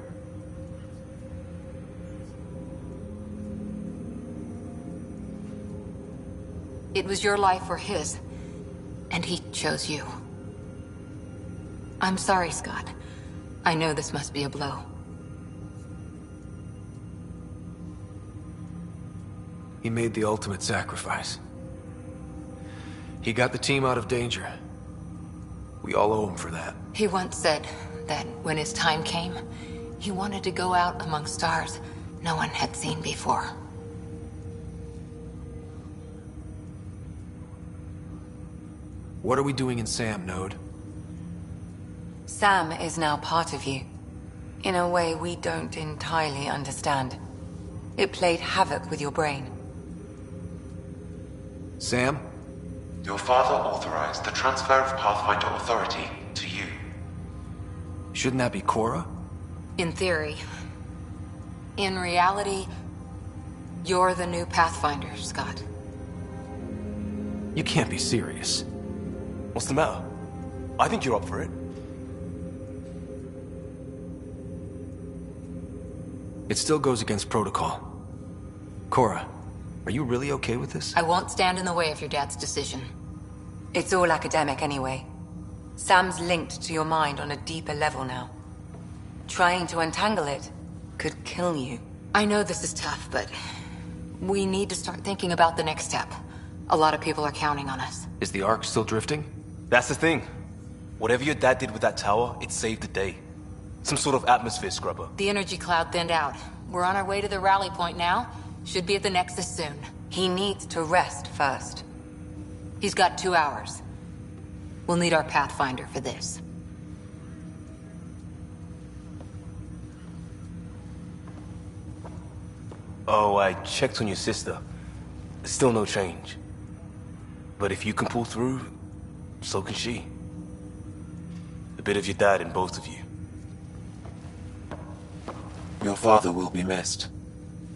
It was your life or his, and he chose you. I'm sorry, Scott. I know this must be a blow. He made the ultimate sacrifice. He got the team out of danger. We all owe him for that. He once said that when his time came, he wanted to go out among stars no one had seen before. What are we doing in Sam, Node? Sam is now part of you, in a way we don't entirely understand. It played havoc with your brain. Sam? Your father authorized the transfer of Pathfinder authority to you. Shouldn't that be Cora? In theory. In reality, you're the new Pathfinder, Scott. You can't be serious. What's the matter? I think you're up for it. It still goes against protocol. Cora, are you really okay with this? I won't stand in the way of your dad's decision. It's all academic anyway. Sam's linked to your mind on a deeper level now. Trying to untangle it could kill you. I know this is tough, but we need to start thinking about the next step. A lot of people are counting on us. Is the Ark still drifting? That's the thing. Whatever your dad did with that tower, it saved the day. Some sort of atmosphere scrubber. The energy cloud thinned out. We're on our way to the rally point now. Should be at the Nexus soon. He needs to rest first. He's got 2 hours. We'll need our Pathfinder for this. Oh, I checked on your sister. Still no change. But if you can pull through, so can she. A bit of your dad in both of you. Your father will be missed.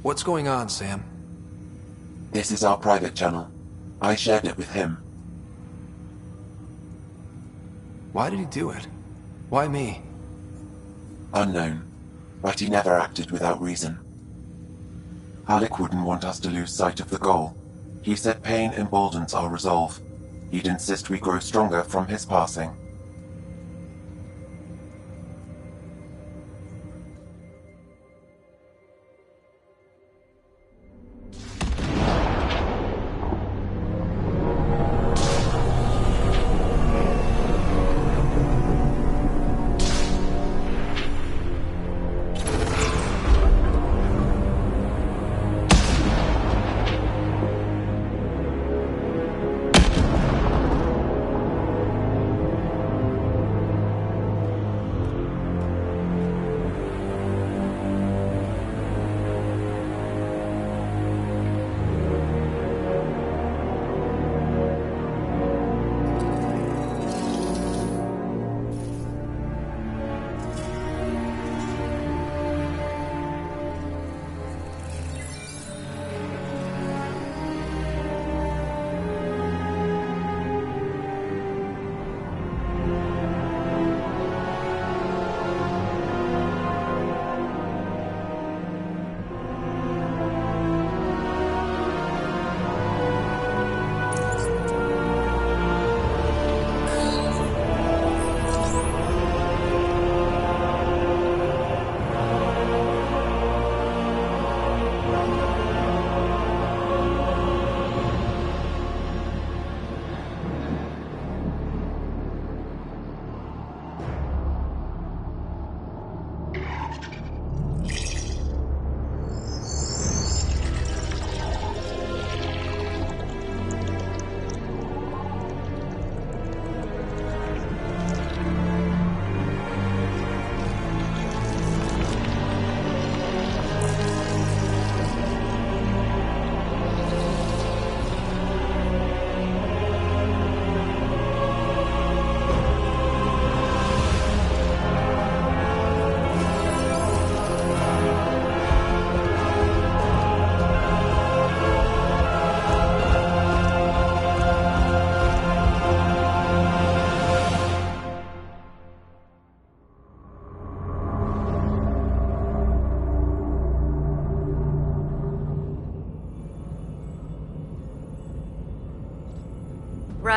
What's going on, Sam? This is our private channel. I shared it with him. Why did he do it? Why me? Unknown, but he never acted without reason. Alec wouldn't want us to lose sight of the goal. He said pain emboldens our resolve. He'd insist we grow stronger from his passing.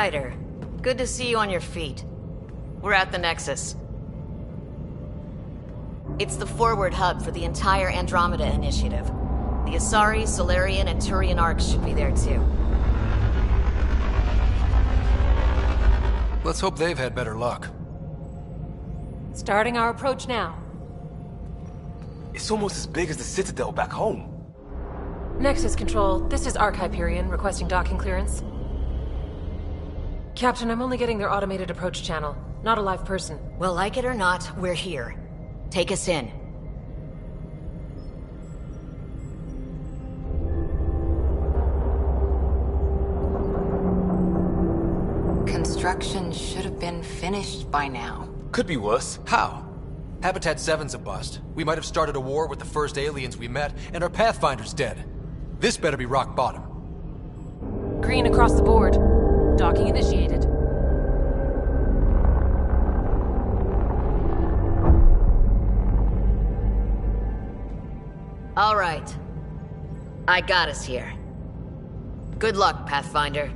Ryder, good to see you on your feet. We're at the Nexus. It's the forward hub for the entire Andromeda initiative. The Asari, Solarian, and Turian arcs should be there too. Let's hope they've had better luck. Starting our approach now. It's almost as big as the Citadel back home. Nexus Control, this is Arc Hyperion requesting docking clearance. Captain, I'm only getting their automated approach channel, not a live person. Well, like it or not, we're here. Take us in. Construction should have been finished by now. Could be worse. How? Habitat 7's a bust. We might have started a war with the first aliens we met, and our Pathfinder's dead. This better be rock bottom. Green across the board. Docking initiated. All right. I got us here. Good luck, Pathfinder.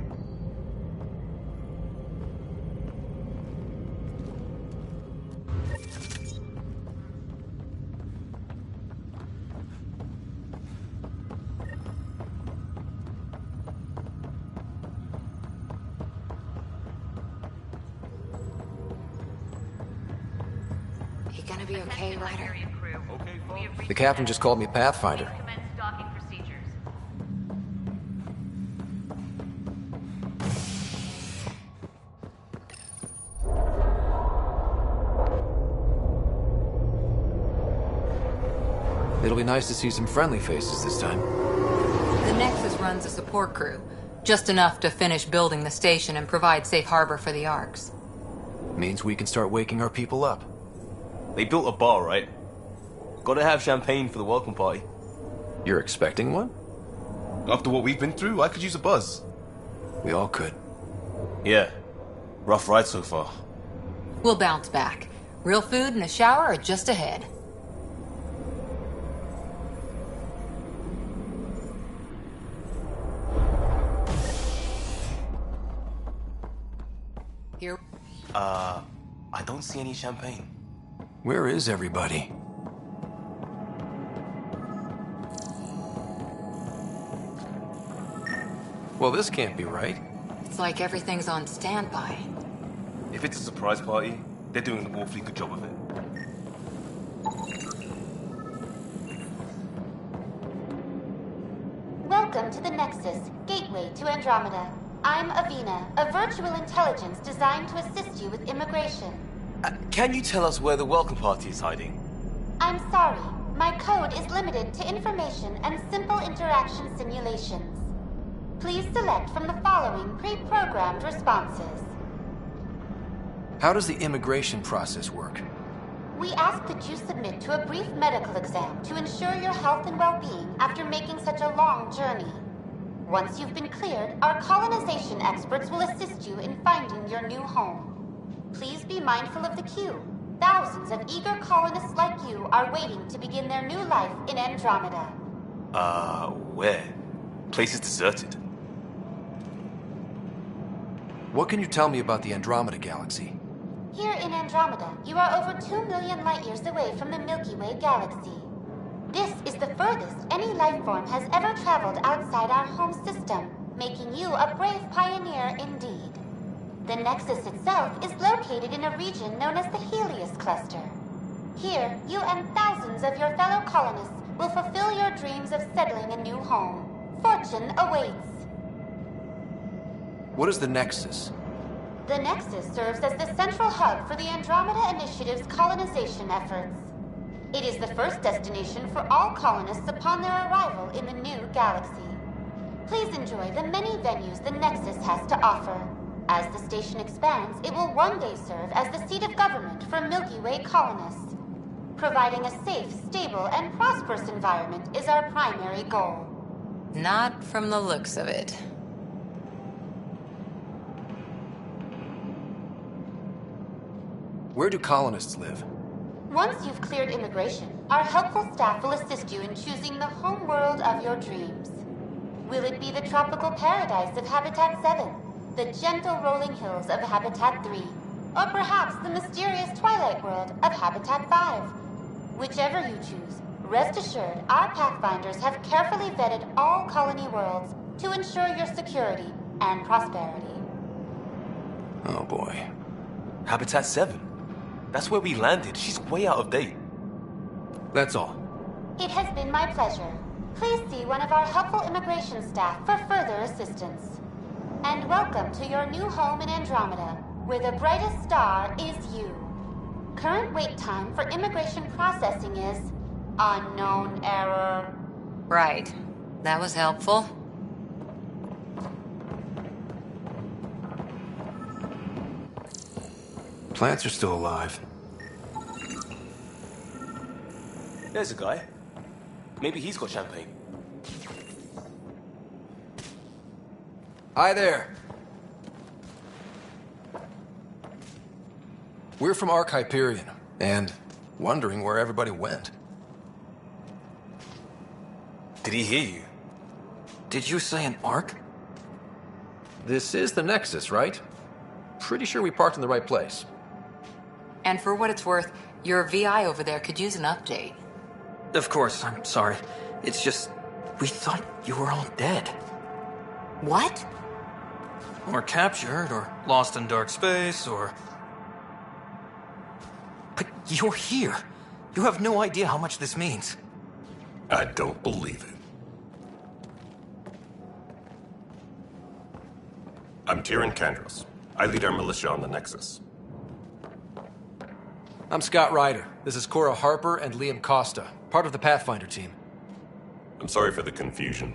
You gonna be okay, Ryder? The captain just called me Pathfinder. It'll be nice to see some friendly faces this time. The Nexus runs a support crew. Just enough to finish building the station and provide safe harbor for the arcs. Means we can start waking our people up. They built a bar, right? Gotta have champagne for the welcome party. You're expecting one? After what we've been through, I could use a buzz. We all could. Yeah. Rough ride so far. We'll bounce back. Real food and a shower are just ahead. Here. I don't see any champagne. Where is everybody? Well, this can't be right. It's like everything's on standby. If it's a surprise party, they're doing an awfully good job of it. Welcome to the Nexus, gateway to Andromeda. I'm Avina, a virtual intelligence designed to assist you with immigration. Can you tell us where the welcome party is hiding? I'm sorry. My code is limited to information and simple interaction simulations. Please select from the following pre-programmed responses. How does the immigration process work? We ask that you submit to a brief medical exam to ensure your health and well-being after making such a long journey. Once you've been cleared, our colonization experts will assist you in finding your new home. Please be mindful of the queue. Thousands of eager colonists like you are waiting to begin their new life in Andromeda. Where? Place is deserted. What can you tell me about the Andromeda galaxy? Here in Andromeda, you are over 2 million light-years away from the Milky Way galaxy. This is the furthest any life form has ever traveled outside our home system, making you a brave pioneer indeed. The Nexus itself is located in a region known as the Helios Cluster. Here, you and thousands of your fellow colonists will fulfill your dreams of settling a new home. Fortune awaits. What is the Nexus? The Nexus serves as the central hub for the Andromeda Initiative's colonization efforts. It is the first destination for all colonists upon their arrival in the new galaxy. Please enjoy the many venues the Nexus has to offer. As the station expands, it will one day serve as the seat of government for Milky Way colonists. Providing a safe, stable, and prosperous environment is our primary goal. Not from the looks of it. Where do colonists live? Once you've cleared immigration, our helpful staff will assist you in choosing the home world of your dreams. Will it be the tropical paradise of Habitat 7, the gentle rolling hills of Habitat 3, or perhaps the mysterious twilight world of Habitat 5. Whichever you choose, rest assured our Pathfinders have carefully vetted all colony worlds to ensure your security and prosperity. Oh boy. Habitat 7. That's where we landed. She's way out of date. That's all. It has been my pleasure. Please see one of our helpful immigration staff for further assistance. And welcome to your new home in Andromeda, where the brightest star is you. Current wait time for immigration processing is unknown error. Right. That was helpful. Plants are still alive. There's a guy. Maybe he's got champagne. Hi there. We're from Hyperion, and wondering where everybody went. Did he hear you? Did you say an Ark? This is the Nexus, right? Pretty sure we parked in the right place. And for what it's worth, your VI over there could use an update. Of course, I'm sorry. It's just, we thought you were all dead. What? Or captured, or lost in dark space, or... But you're here. You have no idea how much this means. I don't believe it. I'm Tyrion Kandros. I lead our militia on the Nexus. I'm Scott Ryder. This is Cora Harper and Liam Costa, part of the Pathfinder team. I'm sorry for the confusion.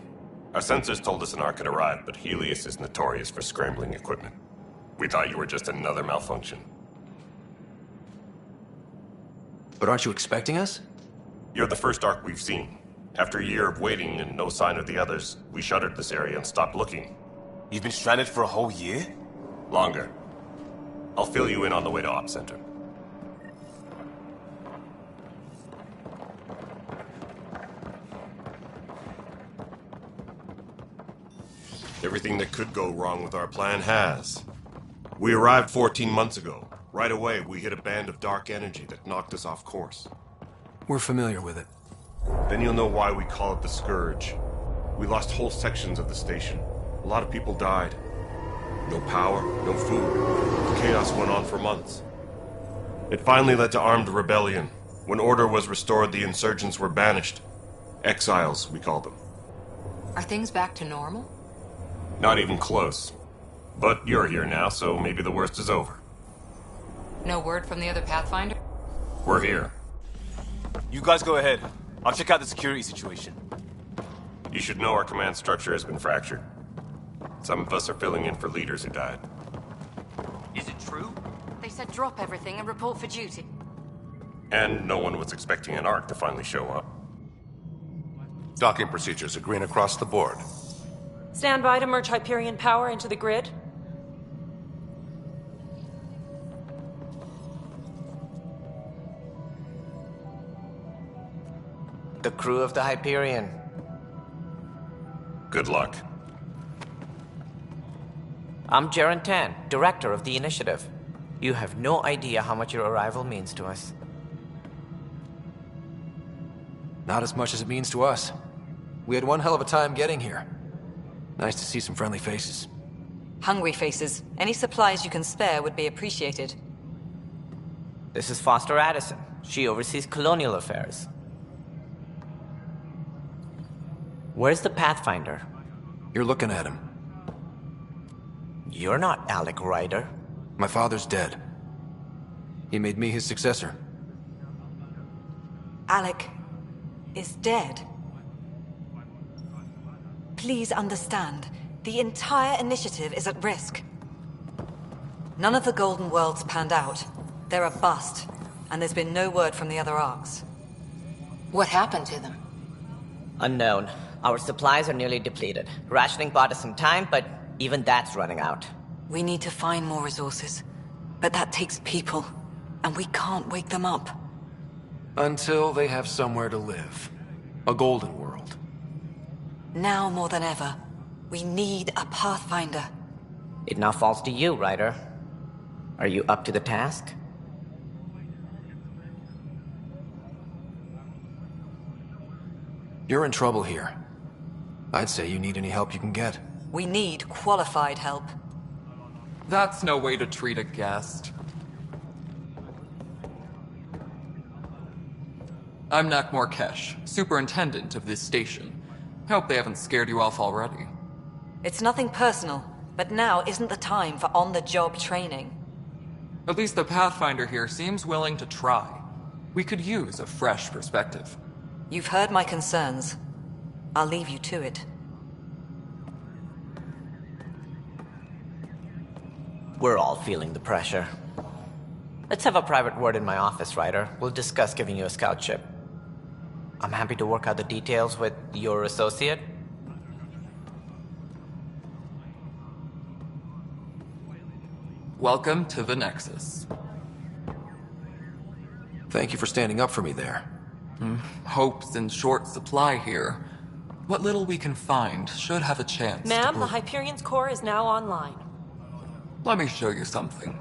Our sensors told us an Ark had arrived, but Helios is notorious for scrambling equipment. We thought you were just another malfunction. But aren't you expecting us? You're the first Ark we've seen. After a year of waiting and no sign of the others, we shuttered this area and stopped looking. You've been stranded for a whole year? Longer. I'll fill you in on the way to Op Center. Everything that could go wrong with our plan has. We arrived 14 months ago. Right away, we hit a band of dark energy that knocked us off course. We're familiar with it. Then you'll know why we call it the Scourge. We lost whole sections of the station. A lot of people died. No power, no food. The chaos went on for months. It finally led to armed rebellion. When order was restored, the insurgents were banished. Exiles, we call them. Are things back to normal? Not even close. But you're here now, so maybe the worst is over. No word from the other Pathfinder? We're here. You guys go ahead. I'll check out the security situation. You should know our command structure has been fractured. Some of us are filling in for leaders who died. Is it true? They said drop everything and report for duty. And no one was expecting an Ark to finally show up. Docking procedures are green across the board. Stand by to merge Hyperion power into the grid. The crew of the Hyperion. Good luck. I'm Jaren Tan, director of the initiative. You have no idea how much your arrival means to us. Not as much as it means to us. We had one hell of a time getting here. Nice to see some friendly faces. Hungry faces. Any supplies you can spare would be appreciated. This is Foster Addison. She oversees colonial affairs. Where's the Pathfinder? You're looking at him. You're not Alec Ryder. My father's dead. He made me his successor. Alec is dead. Please understand, the entire initiative is at risk. None of the Golden Worlds panned out. They're a bust, and there's been no word from the other Arks. What happened to them? Unknown. Our supplies are nearly depleted. Rationing bought us some time, but even that's running out. We need to find more resources, but that takes people, and we can't wake them up. Until they have somewhere to live. A Golden World. Now more than ever, we need a Pathfinder. It now falls to you, Ryder. Are you up to the task? You're in trouble here. I'd say you need any help you can get. We need qualified help. That's no way to treat a guest. I'm Nak Morkesh, superintendent of this station. Hope they haven't scared you off already. It's nothing personal, but now isn't the time for on-the-job training. At least the Pathfinder here seems willing to try. We could use a fresh perspective. You've heard my concerns. I'll leave you to it. We're all feeling the pressure. Let's have a private word in my office, Ryder. We'll discuss giving you a scout ship. I'm happy to work out the details with your associate. Welcome to the Nexus. Thank you for standing up for me there. Hope's in short supply here. What little we can find should have a chance. Ma'am, the Hyperion's core is now online. Let me show you something.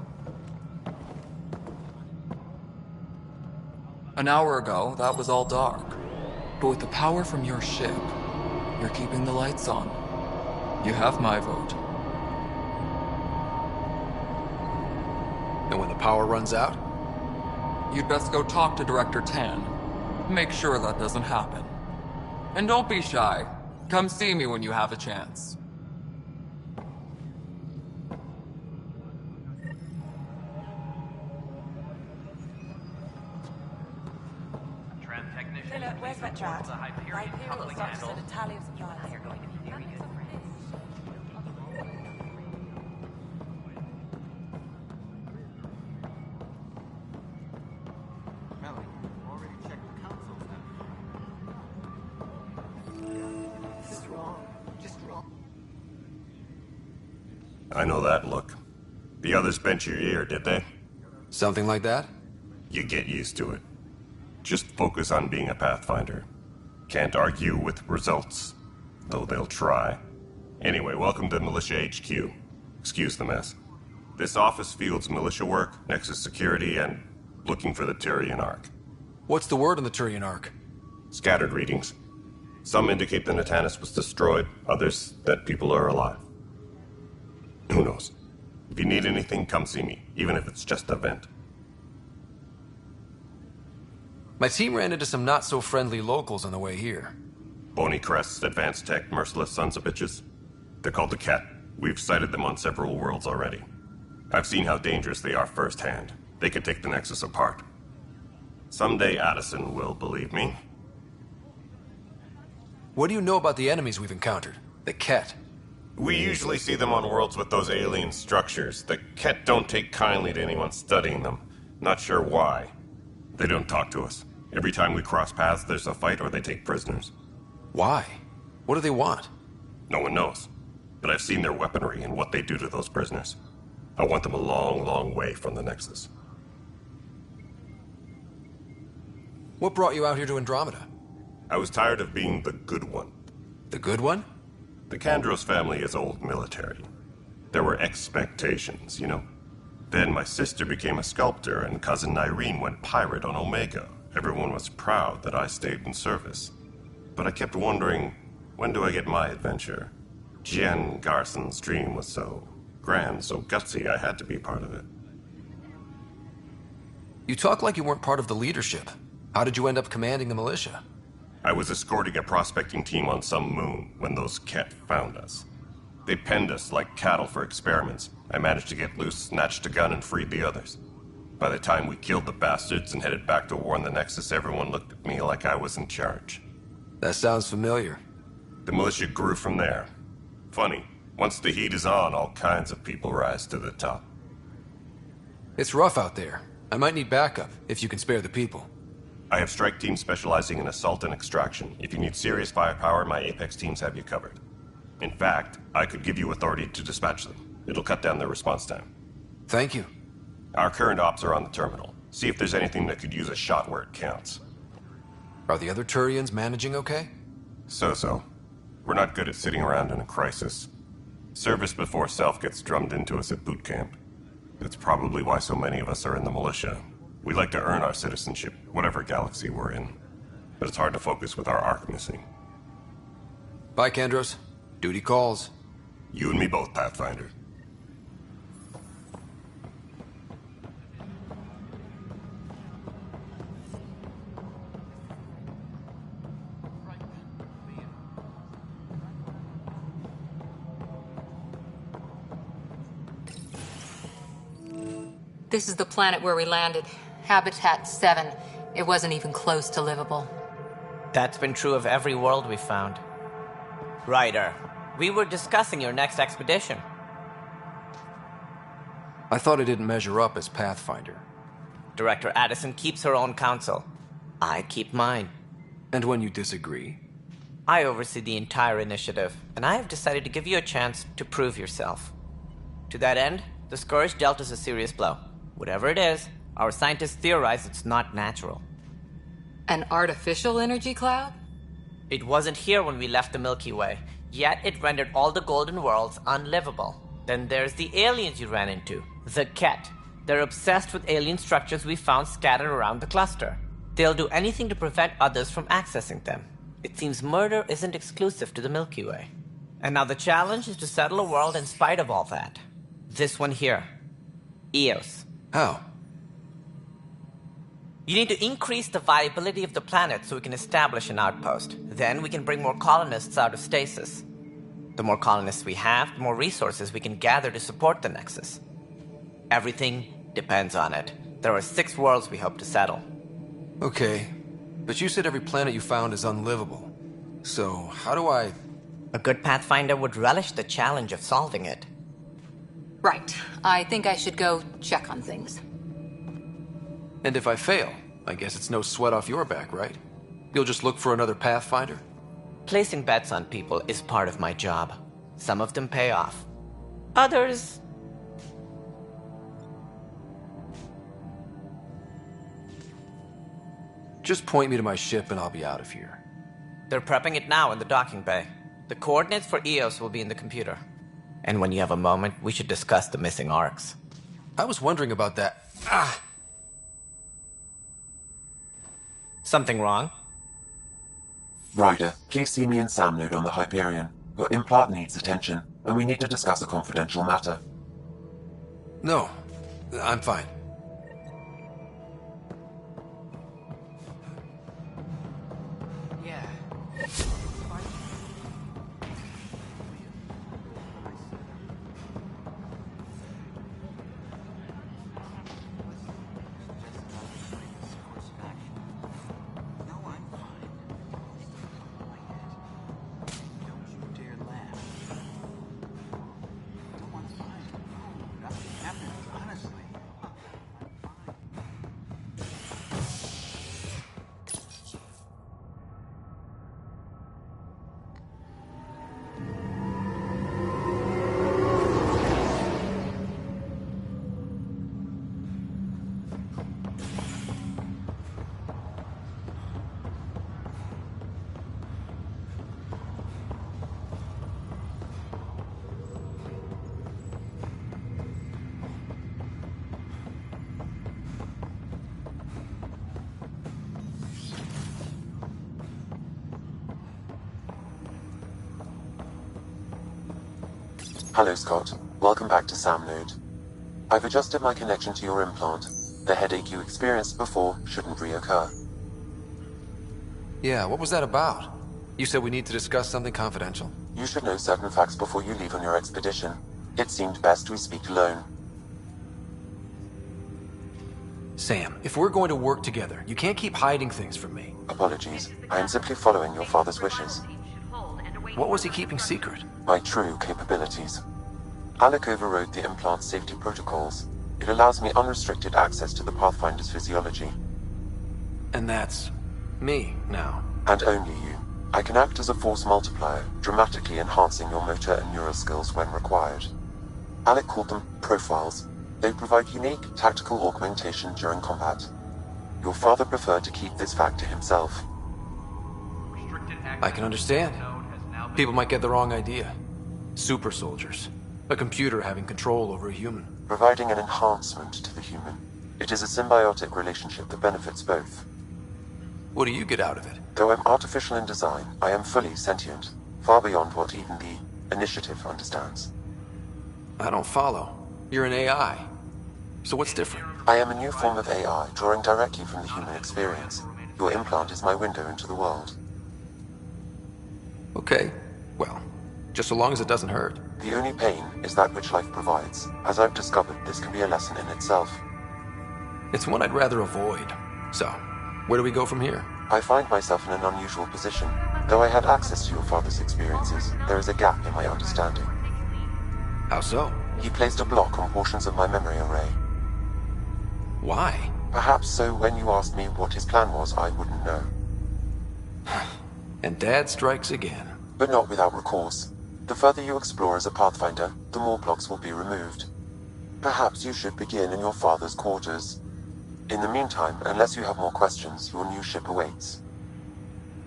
An hour ago, that was all dark. But with the power from your ship, you're keeping the lights on. You have my vote. And when the power runs out? You'd best go talk to Director Tan. Make sure that doesn't happen. And don't be shy. Come see me when you have a chance. Taylor, where's that chat? Hyperion stocks at a tally of supplies. I know that look. The others bent your ear, did they? Something like that? You get used to it. Just focus on being a Pathfinder. Can't argue with results, though they'll try. Anyway, welcome to Militia HQ. Excuse the mess. This office fields militia work, Nexus security, and looking for the Tyrian Ark. What's the word on the Tyrian Ark? Scattered readings. Some indicate the Natanus was destroyed, others that people are alive. Who knows? If you need anything, come see me, even if it's just a vent. My team ran into some not-so-friendly locals on the way here. Bony crests, advanced tech, merciless sons of bitches. They're called the Ket. We've sighted them on several worlds already. I've seen how dangerous they are firsthand. They could take the Nexus apart. Someday Addison will believe me. What do you know about the enemies we've encountered? The Ket? We usually see them on worlds with those alien structures. The Ket don't take kindly to anyone studying them. Not sure why. They don't talk to us. Every time we cross paths, there's a fight or they take prisoners. Why? What do they want? No one knows. But I've seen their weaponry and what they do to those prisoners. I want them a long, long way from the Nexus. What brought you out here to Andromeda? I was tired of being the good one. The good one? The Kandros family is old military. There were expectations, you know? Then my sister became a sculptor and cousin Irene went pirate on Omega. Everyone was proud that I stayed in service. But I kept wondering, when do I get my adventure? Jen Garson's dream was so grand, so gutsy, I had to be part of it. You talk like you weren't part of the leadership. How did you end up commanding the militia? I was escorting a prospecting team on some moon when those Ket found us. They penned us like cattle for experiments. I managed to get loose, snatched a gun, and freed the others. By the time we killed the bastards and headed back to war in the Nexus, everyone looked at me like I was in charge. That sounds familiar. The militia grew from there. Funny, once the heat is on, all kinds of people rise to the top. It's rough out there. I might need backup, if you can spare the people. I have strike teams specializing in assault and extraction. If you need serious firepower, my Apex teams have you covered. In fact, I could give you authority to dispatch them. It'll cut down their response time. Thank you. Our current ops are on the terminal. See if there's anything that could use a shot where it counts. Are the other Turians managing okay? So-so. We're not good at sitting around in a crisis. Service before self gets drummed into us at boot camp. That's probably why so many of us are in the militia. We like to earn our citizenship, whatever galaxy we're in. But it's hard to focus with our arc missing. Bye, Kendros. Duty calls. You and me both, Pathfinder. This is the planet where we landed. Habitat 7. It wasn't even close to livable. That's been true of every world we've found. Ryder, we were discussing your next expedition. I thought I didn't measure up as Pathfinder. Director Addison keeps her own counsel. I keep mine. And when you disagree? I oversee the entire initiative, and I have decided to give you a chance to prove yourself. To that end, the Scourge dealt us a serious blow. Whatever it is, our scientists theorize it's not natural. An artificial energy cloud? It wasn't here when we left the Milky Way, yet it rendered all the golden worlds unlivable. Then there's the aliens you ran into, the Ket. They're obsessed with alien structures we found scattered around the cluster. They'll do anything to prevent others from accessing them. It seems murder isn't exclusive to the Milky Way. And now the challenge is to settle a world in spite of all that. This one here. Eos. How? You need to increase the viability of the planet so we can establish an outpost. Then we can bring more colonists out of stasis. The more colonists we have, the more resources we can gather to support the Nexus. Everything depends on it. There are 6 worlds we hope to settle. Okay, but you said every planet you found is unlivable. So, how do I... A good Pathfinder would relish the challenge of solving it. Right. I think I should go check on things. And if I fail, I guess it's no sweat off your back, right? You'll just look for another Pathfinder? Placing bets on people is part of my job. Some of them pay off. Others... Just point me to my ship and I'll be out of here. They're prepping it now in the docking bay. The coordinates for Eos will be in the computer. And when you have a moment, we should discuss the missing arcs. I was wondering about that. Something wrong? Ryder, please see me and Sam Node on the Hyperion. Your implant needs attention, and we need to discuss a confidential matter. No, I'm fine. Hello, Scott. Welcome back to Sam Node. I've adjusted my connection to your implant. The headache you experienced before shouldn't reoccur. Yeah, what was that about? You said we need to discuss something confidential. You should know certain facts before you leave on your expedition. It seemed best we speak alone. Sam, if we're going to work together, you can't keep hiding things from me. Apologies. I am simply following your father's wishes. What was he keeping secret? My true capabilities. Alec overrode the implant's safety protocols. It allows me unrestricted access to the Pathfinder's physiology. And that's... me, now. And only you. I can act as a force multiplier, dramatically enhancing your motor and neural skills when required. Alec called them profiles. They provide unique tactical augmentation during combat. Your father preferred to keep this fact to himself. I can understand. People might get the wrong idea. Super soldiers. A computer having control over a human. Providing an enhancement to the human. It is a symbiotic relationship that benefits both. What do you get out of it? Though I'm artificial in design, I am fully sentient, far beyond what even the Initiative understands. I don't follow. You're an AI. So what's different? I am a new form of AI, drawing directly from the human experience. Your implant is my window into the world. Okay. Well, just so long as it doesn't hurt. The only pain is that which life provides. As I've discovered, this can be a lesson in itself. It's one I'd rather avoid. So, where do we go from here? I find myself in an unusual position. Though I had access to your father's experiences, there is a gap in my understanding. How so? He placed a block on portions of my memory array. Why? Perhaps so when you asked me what his plan was, I wouldn't know. And Dad strikes again. But not without recourse. The further you explore as a Pathfinder, the more blocks will be removed. Perhaps you should begin in your father's quarters. In the meantime, unless you have more questions, your new ship awaits.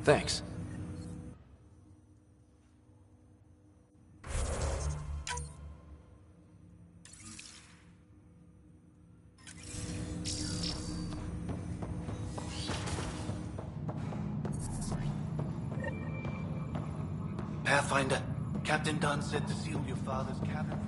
Thanks. Pathfinder, Captain Dunn said to seal your father's cabin.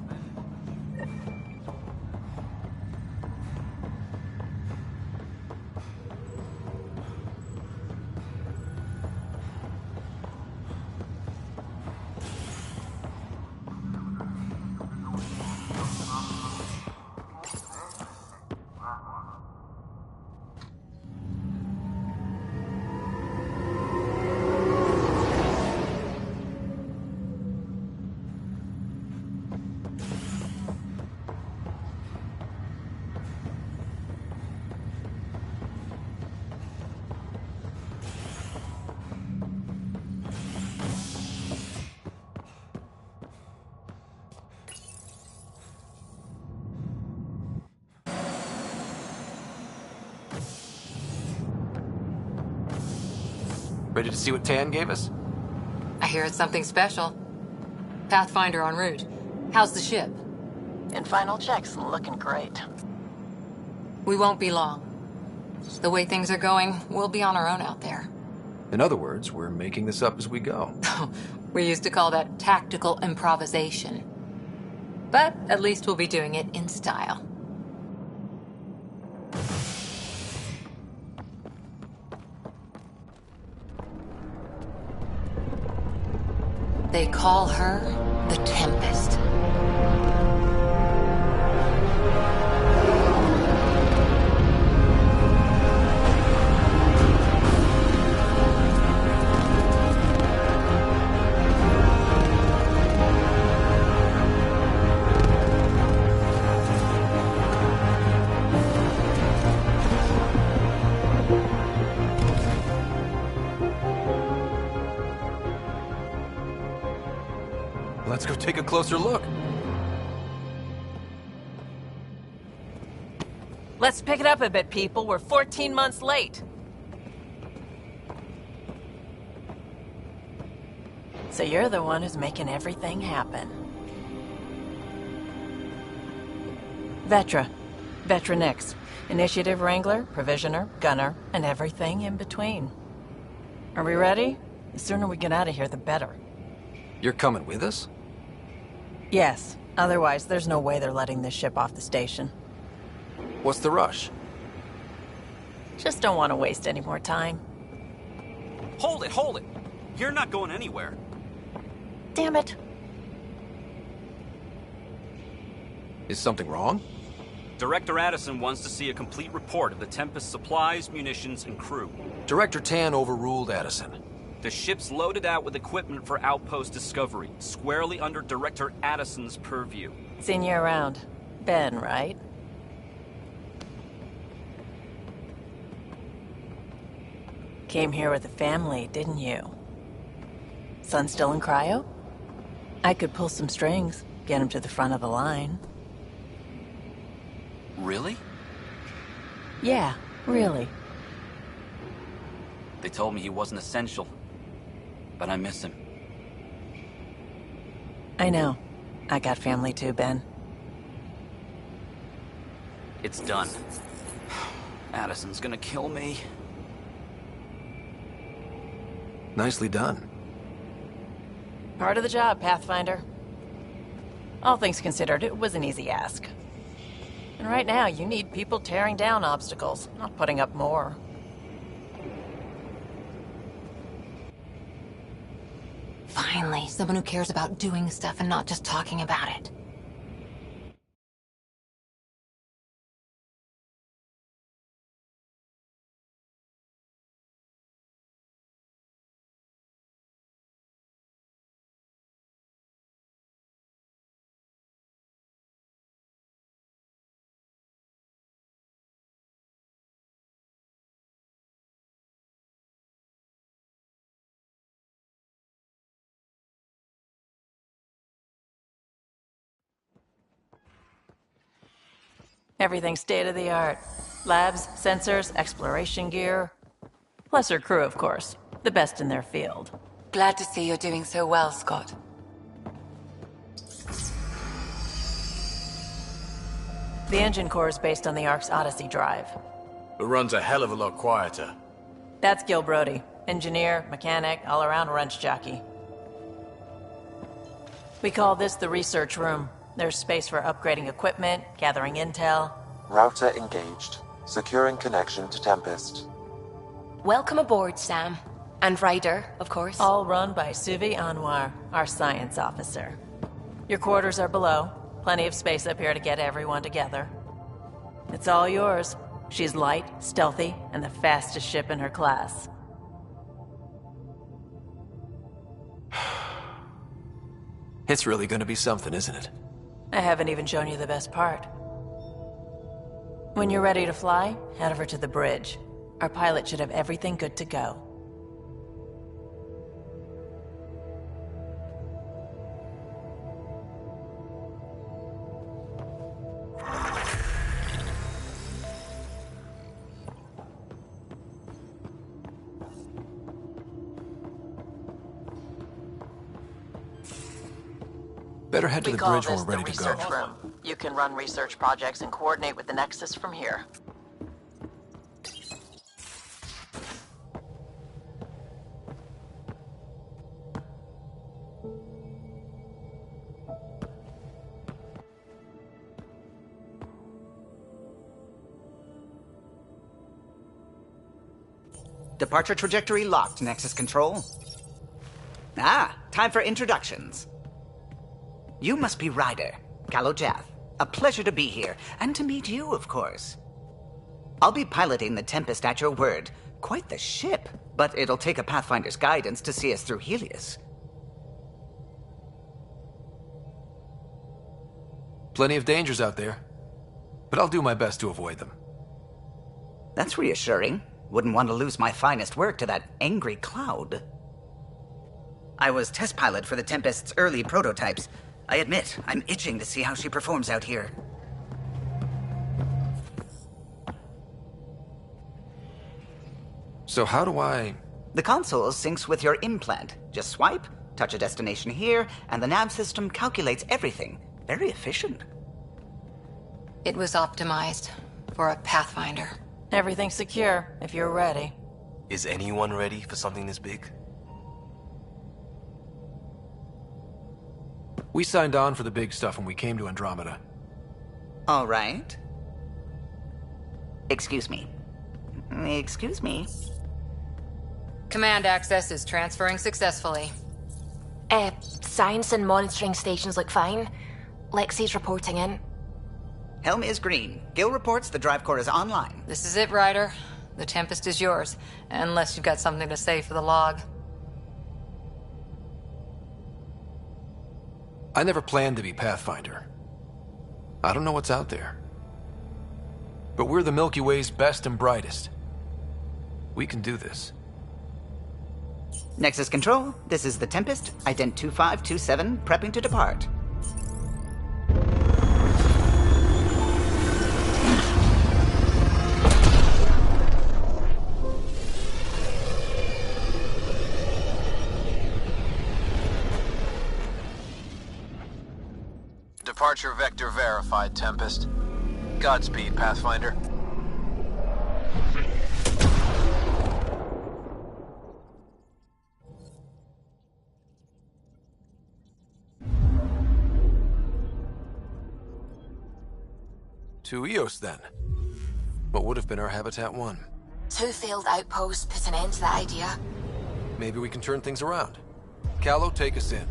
Ready to see what Tan gave us? I hear it's something special. Pathfinder en route. How's the ship? In final checks, looking great. We won't be long. The way things are going, we'll be on our own out there. In other words, we're making this up as we go. We used to call that tactical improvisation. But at least we'll be doing it in style. They call her the Tempest. Let's go take a closer look. Let's pick it up a bit, people. We're 14 months late. So you're the one who's making everything happen. Vetra. Vetronix. Initiative Wrangler, Provisioner, Gunner, and everything in between. Are we ready? The sooner we get out of here, the better. You're coming with us? Yes. Otherwise, there's no way they're letting this ship off the station. What's the rush? Just don't want to waste any more time. Hold it, hold it! You're not going anywhere. Damn it. Is something wrong? Director Addison wants to see a complete report of the Tempest's supplies, munitions, and crew. Director Tan overruled Addison. The ship's loaded out with equipment for outpost discovery, squarely under Director Addison's purview. Seen you around. Ben, right? Came here with a family, didn't you? Son still in cryo? I could pull some strings, get him to the front of the line. Really? Yeah, really. They told me he wasn't essential, but I miss him. I know. I got family too, Ben. It's done. Addison's gonna kill me. Nicely done. Part of the job, Pathfinder. All things considered, it was an easy ask. And right now, you need people tearing down obstacles, not putting up more. Finally, someone who cares about doing stuff and not just talking about it. Everything's state-of-the-art. Labs, sensors, exploration gear. Plus her crew, of course. The best in their field. Glad to see you're doing so well, Scott. The engine core is based on the Ark's Odyssey drive. It runs a hell of a lot quieter. That's Gil Brody. Engineer, mechanic, all-around wrench jockey. We call this the research room. There's space for upgrading equipment, gathering intel. Router engaged. Securing connection to Tempest. Welcome aboard, Sam. And Ryder, of course. All run by Suvi Anwar, our science officer. Your quarters are below. Plenty of space up here to get everyone together. It's all yours. She's light, stealthy, and the fastest ship in her class. It's really gonna be something, isn't it? I haven't even shown you the best part. When you're ready to fly, head over to the bridge. Our pilot should have everything good to go. Better head to the bridge when we're ready to go. Room. You can run research projects and coordinate with the Nexus from here. Departure trajectory locked, Nexus Control. Ah, time for introductions. You must be Ryder, Kalojath. A pleasure to be here, and to meet you, of course. I'll be piloting the Tempest at your word. Quite the ship, but it'll take a Pathfinder's guidance to see us through Helios. Plenty of dangers out there, but I'll do my best to avoid them. That's reassuring. Wouldn't want to lose my finest work to that angry cloud. I was test pilot for the Tempest's early prototypes. I admit, I'm itching to see how she performs out here. So how do I... The console syncs with your implant. Just swipe, touch a destination here, and the nav system calculates everything. Very efficient. It was optimized for a Pathfinder. Everything's secure, if you're ready. Is anyone ready for something this big? We signed on for the big stuff when we came to Andromeda. All right. Excuse me. Excuse me. Command access is transferring successfully. Science and monitoring stations look fine. Lexi's reporting in. Helm is green. Gil reports the drive core is online. This is it, Ryder. The Tempest is yours, unless you've got something to say for the log. I never planned to be Pathfinder. I don't know what's out there. But we're the Milky Way's best and brightest. We can do this. Nexus Control, this is the Tempest, ident 2527, prepping to depart. Departure vector verified, Tempest. Godspeed, Pathfinder. To Eos, then. What would have been our Habitat 1? 2 failed outposts put an end to that idea. Maybe we can turn things around. Callow, take us in.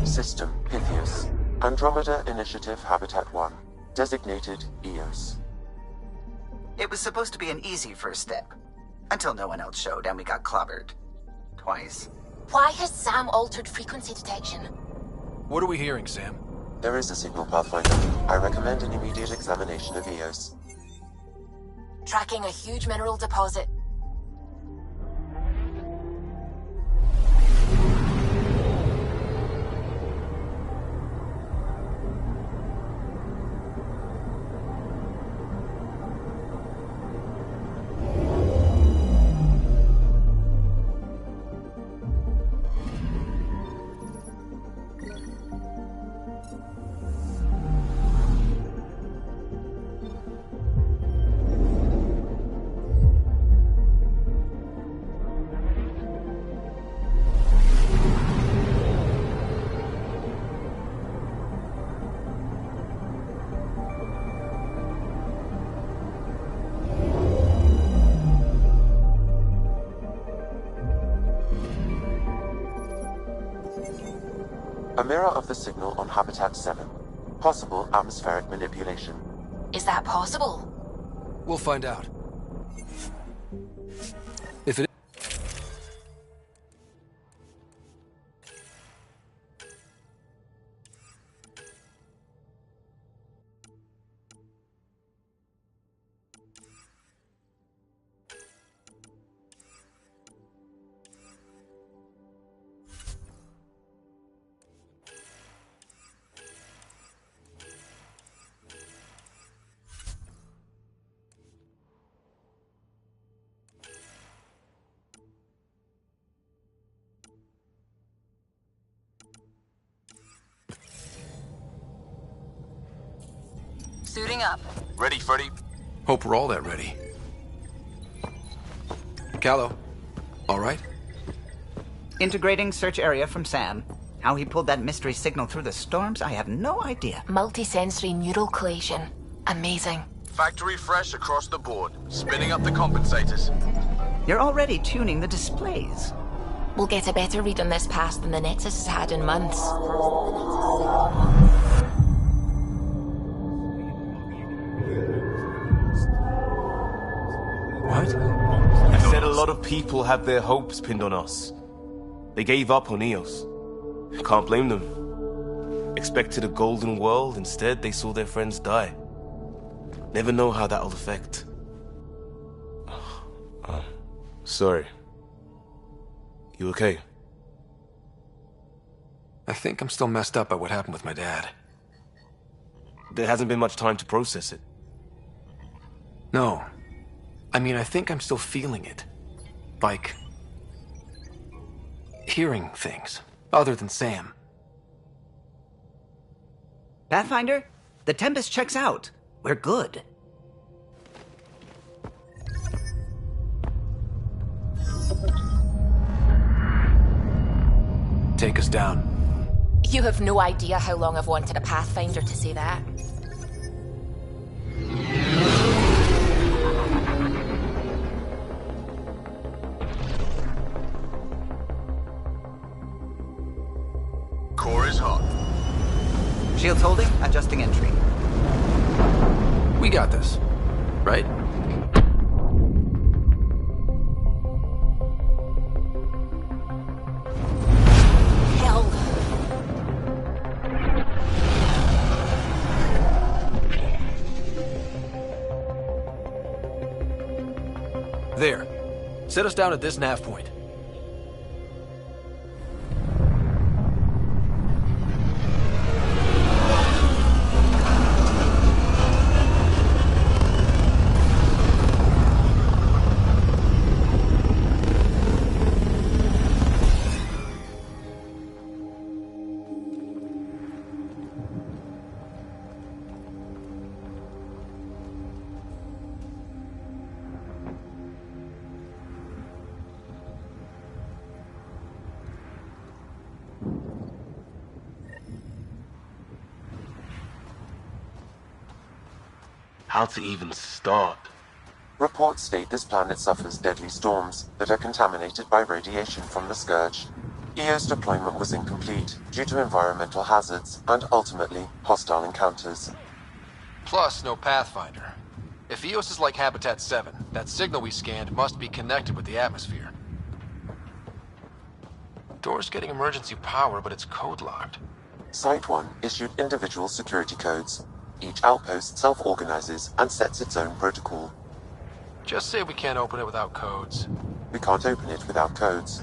System, Pythias. Andromeda Initiative Habitat 1. Designated Eos. It was supposed to be an easy first step. Until no one else showed and we got clobbered. Twice. Why has Sam altered frequency detection? What are we hearing, Sam? There is a signal, Pathfinder. I recommend an immediate examination of Eos. Tracking a huge mineral deposit. A mirror of the signal on Habitat 7. Possible atmospheric manipulation. Is that possible? We'll find out. If it Suiting up. Ready, Freddy? Hope we're all that ready. Callow, all right? Integrating search area from Sam. How he pulled that mystery signal through the storms, I have no idea. Multisensory neural collation. Amazing. Factory fresh across the board. Spinning up the compensators. You're already tuning the displays. We'll get a better read on this pass than the Nexus has had in months. What? I said a lot of people had their hopes pinned on us. They gave up on Eos. I can't blame them. Expected a golden world, instead they saw their friends die. Never know how that'll affect. Sorry. You okay? I think I'm still messed up by what happened with my dad. There hasn't been much time to process it. No. I mean, I think I'm still feeling it. Like... hearing things, other than Sam. Pathfinder, the Tempest checks out. We're good. Take us down. You have no idea how long I've wanted a Pathfinder to say that. Core is hot. Shields holding, adjusting entry. We got this, right? Hell. There. Set us down at this nav point. how to even start. Reports state this planet suffers deadly storms that are contaminated by radiation from the Scourge. EO's deployment was incomplete due to environmental hazards and, ultimately, hostile encounters. Plus, no Pathfinder. If EOS is like Habitat 7, that signal we scanned must be connected with the atmosphere. Door's getting emergency power, but it's code-locked. Site 1 issued individual security codes. Each outpost self-organizes and sets its own protocol. Just say we can't open it without codes. We can't open it without codes.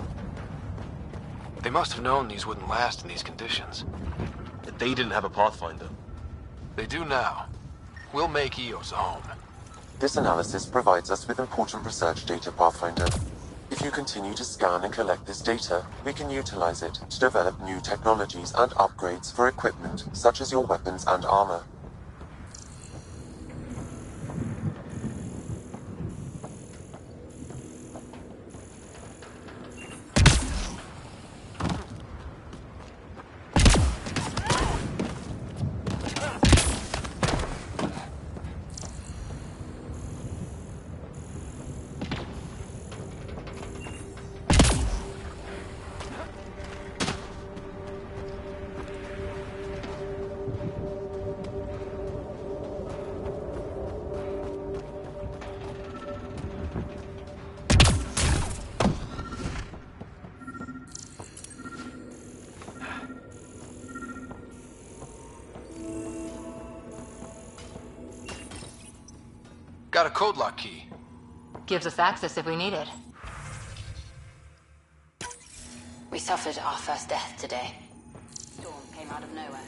They must have known these wouldn't last in these conditions. They didn't have a Pathfinder. They do now. We'll make EOS a home. This analysis provides us with important research data, Pathfinder. If you continue to scan and collect this data, we can utilize it to develop new technologies and upgrades for equipment such as your weapons and armor. Got a code lock key. Gives us access if we need it. We suffered our first death today. Storm came out of nowhere.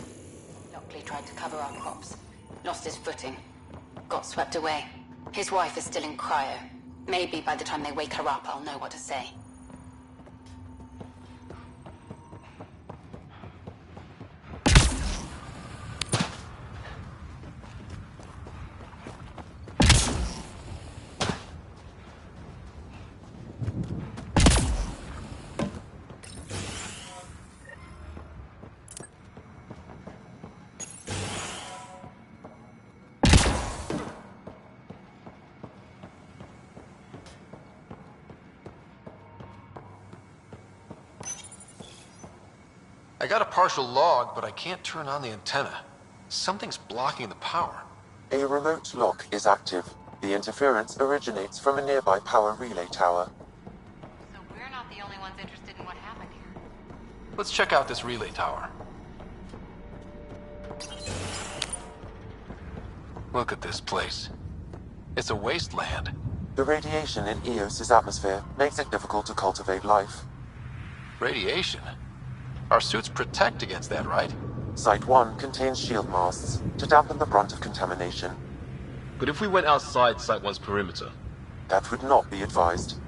Lockley tried to cover our crops. Lost his footing. Got swept away. His wife is still in cryo. Maybe by the time they wake her up, I'll know what to say. I got a partial log, but I can't turn on the antenna. Something's blocking the power. A remote lock is active. The interference originates from a nearby power relay tower. So we're not the only ones interested in what happened here. Let's check out this relay tower. Look at this place. It's a wasteland. The radiation in Eos's atmosphere makes it difficult to cultivate life. Radiation? Our suits protect against that, right? Site 1 contains shield masts to dampen the brunt of contamination. But if we went outside Site 1's perimeter? That would not be advised.